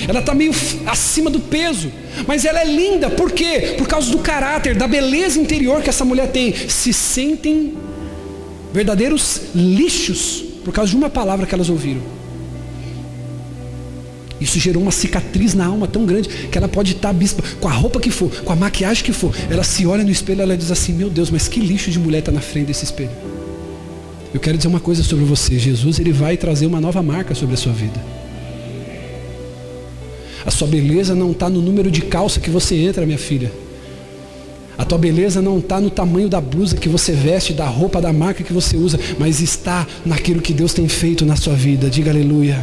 ela está meio acima do peso, mas ela é linda, por quê? Por causa do caráter, da beleza interior que essa mulher tem. Se sentem verdadeiros lixos por causa de uma palavra que elas ouviram. Isso gerou uma cicatriz na alma tão grande que ela pode estar, bispa, com a roupa que for, com a maquiagem que for, ela se olha no espelho e ela diz assim, meu Deus, mas que lixo de mulher está na frente desse espelho. Eu quero dizer uma coisa sobre você, Jesus, Ele vai trazer uma nova marca sobre a sua vida. A sua beleza não está no número de calça que você entra, minha filha. A tua beleza não está no tamanho da blusa que você veste, da roupa, da marca que você usa, mas está naquilo que Deus tem feito na sua vida. Diga aleluia.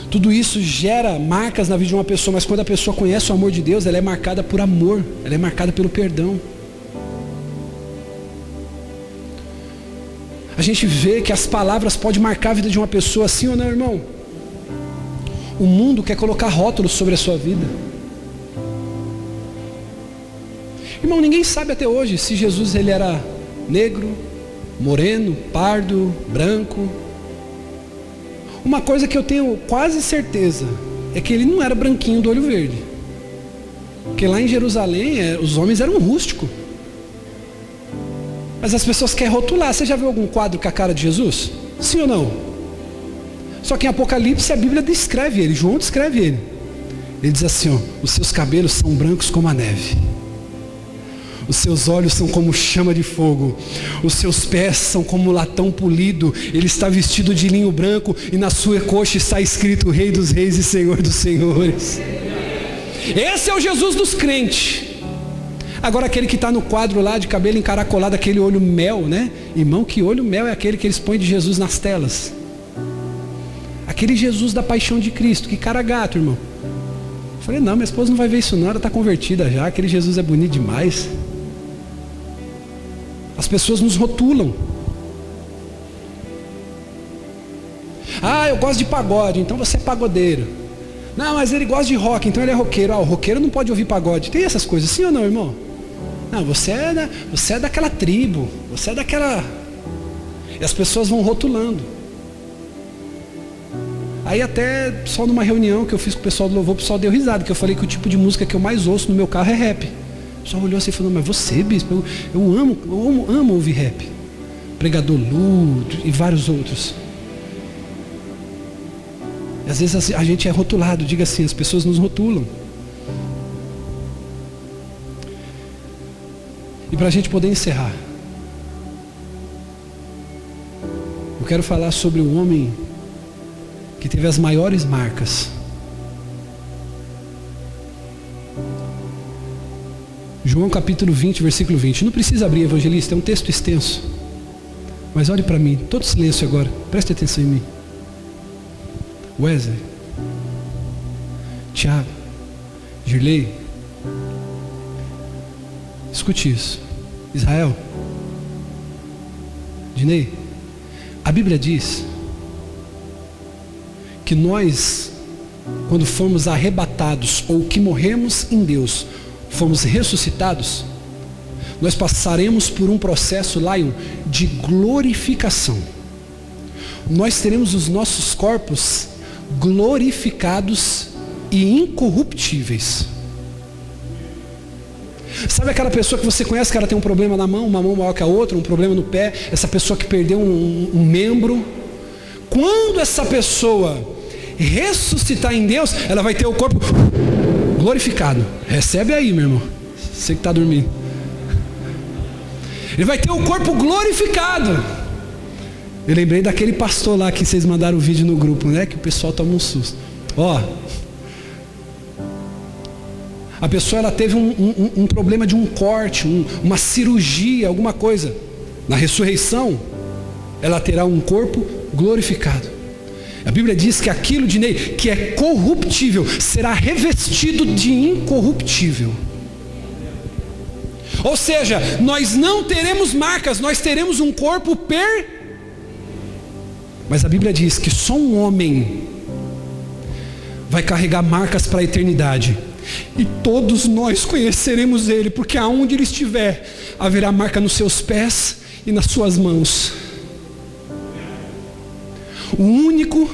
Tudo isso gera marcas na vida de uma pessoa, mas quando a pessoa conhece o amor de Deus, ela é marcada por amor, ela é marcada pelo perdão. A gente vê que as palavras podem marcar a vida de uma pessoa, assim ou não, irmão? O mundo quer colocar rótulos sobre a sua vida. Irmão, ninguém sabe até hoje se Jesus ele era negro, moreno, pardo, branco. Uma coisa que eu tenho quase certeza é que ele não era branquinho do olho verde. Porque lá em Jerusalém os homens eram rústicos. Mas as pessoas querem rotular. Você já viu algum quadro com a cara de Jesus? Sim ou não? Só que em Apocalipse a Bíblia descreve ele, João descreve ele. Ele diz assim, ó, os seus cabelos são brancos como a neve. Os seus olhos são como chama de fogo. Os seus pés são como latão polido. Ele está vestido de linho branco e na sua coxa está escrito Rei dos Reis e Senhor dos Senhores. Esse é o Jesus dos crentes. Agora aquele que está no quadro lá de cabelo encaracolado, aquele olho mel, né? Irmão, que olho mel é aquele que eles põem de Jesus nas telas? Aquele Jesus da paixão de Cristo, que cara gato, irmão. Eu falei, não, minha esposa não vai ver isso não, ela está convertida já, aquele Jesus é bonito demais. As pessoas nos rotulam. Ah, eu gosto de pagode, então você é pagodeiro. Não, mas ele gosta de rock, então ele é roqueiro. Ah, o roqueiro não pode ouvir pagode. Tem essas coisas, sim ou não, irmão? Não, você é daquela tribo, você é daquela... E as pessoas vão rotulando. Aí até só numa reunião que eu fiz com o pessoal do louvor, o pessoal deu risada, que eu falei que o tipo de música que eu mais ouço no meu carro é rap. O pessoal olhou assim e falou, mas você, bispo, eu amo ouvir rap. Pregador Lu e vários outros. E às vezes a gente é rotulado, diga assim, as pessoas nos rotulam. E para a gente poder encerrar, eu quero falar sobre o homem que teve as maiores marcas. João capítulo 20, versículo 20. Não precisa abrir, evangelista, é um texto extenso. Mas olhe para mim, todo silêncio agora, preste atenção em mim. Wesley, Tiago, Girley, escute isso. Israel, Dinei, a Bíblia diz que nós, quando fomos arrebatados ou que morremos em Deus, fomos ressuscitados, nós passaremos por um processo, Lion, de glorificação. Nós teremos os nossos corpos glorificados e incorruptíveis. Sabe aquela pessoa que você conhece que ela tem um problema na mão, uma mão maior que a outra, um problema no pé, essa pessoa que perdeu um membro? Quando essa pessoa ressuscitar em Deus, ela vai ter o corpo glorificado. Recebe aí, meu irmão, você que está dormindo. Ele vai ter o corpo glorificado. Eu lembrei daquele pastor lá que vocês mandaram o vídeo no grupo, né? Que o pessoal toma um susto. Ó, a pessoa ela teve um problema de um corte, uma cirurgia, alguma coisa. Na ressurreição, ela terá um corpo glorificado. A Bíblia diz que aquilo de Ney, que é corruptível, será revestido de incorruptível. Ou seja, nós não teremos marcas, nós teremos um corpo Mas a Bíblia diz que só um homem vai carregar marcas para a eternidade. E todos nós conheceremos ele, porque aonde ele estiver, haverá marca nos seus pés e nas suas mãos. O único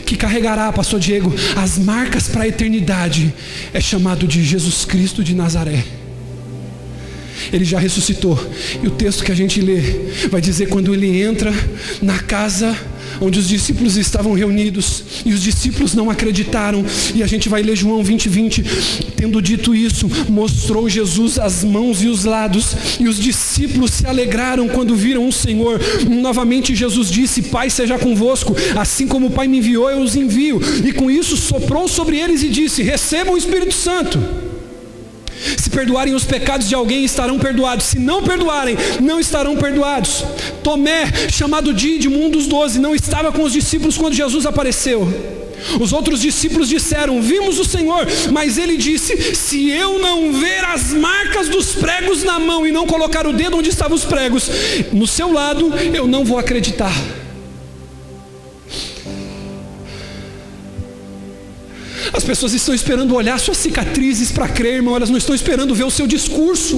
que carregará, pastor Diego, as marcas para a eternidade é chamado de Jesus Cristo de Nazaré. Ele já ressuscitou. E o texto que a gente lê vai dizer quando ele entra na casa onde os discípulos estavam reunidos, e os discípulos não acreditaram, e a gente vai ler João 20:20, tendo dito isso, mostrou Jesus as mãos e os lados, e os discípulos se alegraram quando viram o Senhor. Novamente Jesus disse, Pai seja convosco, assim como o Pai me enviou, eu os envio, e com isso soprou sobre eles e disse, recebam o Espírito Santo. Se perdoarem os pecados de alguém, estarão perdoados. Se não perdoarem, não estarão perdoados. Tomé, chamado Dídimo, um dos 12, não estava com os discípulos quando Jesus apareceu. Os outros discípulos disseram, vimos o Senhor. Mas ele disse, se eu não ver as marcas dos pregos na mão e não colocar o dedo onde estavam os pregos, no seu lado, eu não vou acreditar. As pessoas estão esperando olhar suas cicatrizes para crer, irmão. Elas não estão esperando ver o seu discurso.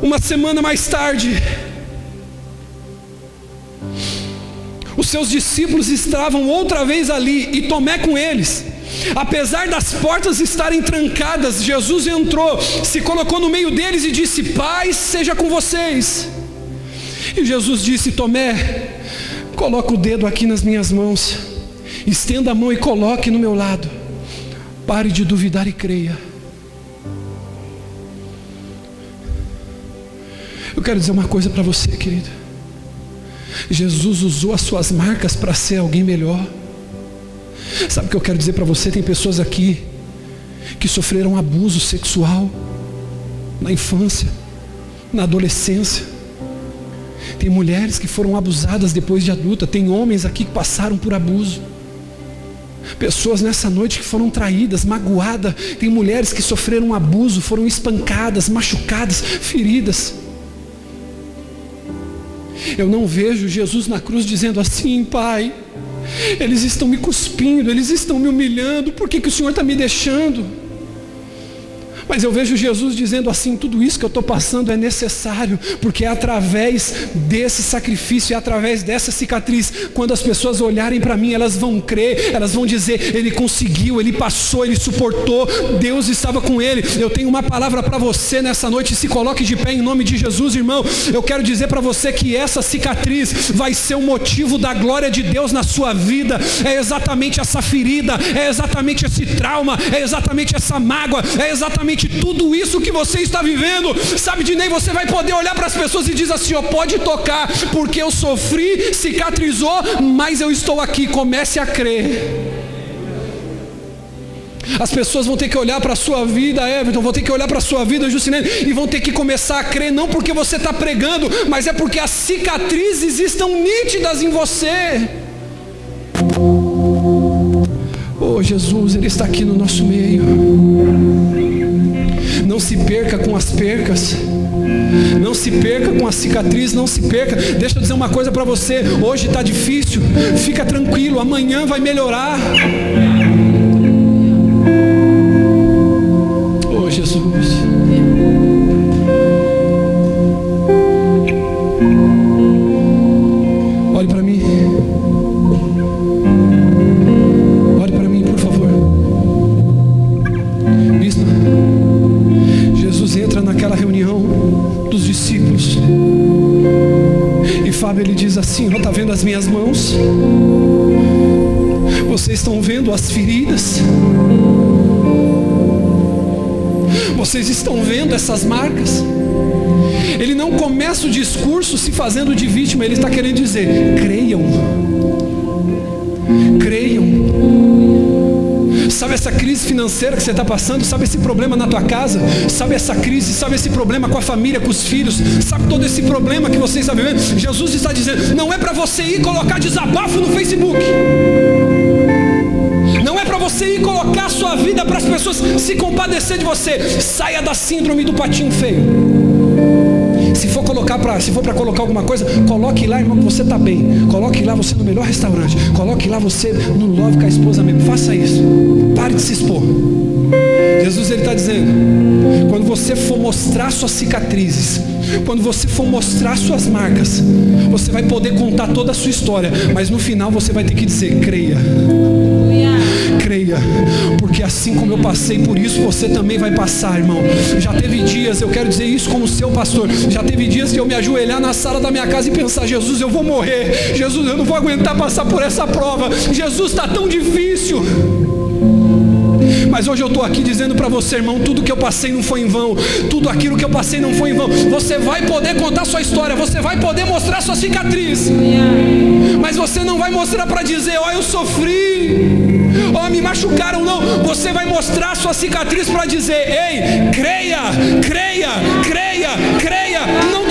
Uma semana mais tarde, os seus discípulos estavam outra vez ali, e Tomé com eles. Apesar das portas estarem trancadas, Jesus entrou, se colocou no meio deles e disse, paz seja com vocês. E Jesus disse, Tomé, coloca o dedo aqui nas minhas mãos, estenda a mão e coloque no meu lado, pare de duvidar e creia. Eu quero dizer uma coisa para você, querido. Jesus usou as suas marcas para ser alguém melhor. Sabe o que eu quero dizer para você? Tem pessoas aqui que sofreram abuso sexual na infância, na adolescência. Tem mulheres que foram abusadas depois de adulta. Tem homens aqui que passaram por abuso. Pessoas nessa noite que foram traídas, magoadas. Tem mulheres que sofreram abuso, foram espancadas, machucadas, feridas. Eu não vejo Jesus na cruz dizendo assim, Pai, eles estão me cuspindo, eles estão me humilhando, por que o Senhor está me deixando? Mas eu vejo Jesus dizendo assim: tudo isso que eu estou passando é necessário, porque é através desse sacrifício, é através dessa cicatriz, quando as pessoas olharem para mim, elas vão crer, elas vão dizer: ele conseguiu, ele passou, ele suportou, Deus estava com ele. Eu tenho uma palavra para você nessa noite, se coloque de pé em nome de Jesus, irmão. Eu quero dizer para você que essa cicatriz vai ser o motivo da glória de Deus na sua vida. É exatamente essa ferida, é exatamente esse trauma, é exatamente essa mágoa, é exatamente tudo isso que você está vivendo. Sabe, Dinei, você vai poder olhar para as pessoas e dizer assim: ó, pode tocar, porque eu sofri, cicatrizou, mas eu estou aqui. Comece a crer. As pessoas vão ter que olhar para a sua vida, Everton, vão ter que olhar para a sua vida, Juscelino, e vão ter que começar a crer, não porque você está pregando, mas é porque as cicatrizes estão nítidas em você. Oh, Jesus, Ele está aqui no nosso meio. Não se perca com as percas, não se perca com a cicatriz, não se perca. Deixa eu dizer uma coisa para você: hoje está difícil, fica tranquilo, amanhã vai melhorar. Oh, Jesus. Olhe para mim. Olhe para mim, por favor. Bispo, Jesus entra naquela reunião dos discípulos e Fábio, ele diz assim: ó, está vendo as minhas mãos? Vocês estão vendo as feridas? Vocês estão vendo essas marcas? Ele não começa o discurso se fazendo de vítima, ele está querendo dizer: creiam, creiam. Sabe essa crise financeira que você está passando? Sabe esse problema na tua casa? Sabe essa crise? Sabe esse problema com a família, com os filhos? Sabe todo esse problema que você está vivendo? Jesus está dizendo: não é para você ir colocar desabafo no Facebook. Não é para você ir colocar a sua vida para as pessoas se compadecer de você. Saia da síndrome do patinho feio. Se for para colocar alguma coisa, coloque lá, irmão, que você está bem. Coloque lá você no melhor restaurante. Coloque lá você no love com a esposa mesmo. Faça isso. Pare de se expor. Jesus, ele está dizendo: quando você for mostrar suas cicatrizes, quando você for mostrar suas marcas, você vai poder contar toda a sua história, mas no final você vai ter que dizer: creia. Creia, porque assim como eu passei por isso, você também vai passar, irmão. Já teve dias, eu quero dizer isso como seu pastor, já teve dias que eu me ajoelhar na sala da minha casa e pensar: Jesus, eu vou morrer, Jesus, eu não vou aguentar passar por essa prova, Jesus, está tão difícil. Mas hoje eu estou aqui dizendo para você, irmão, tudo que eu passei não foi em vão, tudo aquilo que eu passei não foi em vão. Você vai poder contar sua história, você vai poder mostrar sua cicatriz, mas você não vai mostrar para dizer: ó, eu sofri, ó, me machucaram, não. Você vai mostrar sua cicatriz para dizer: ei, creia, creia, creia, creia. Não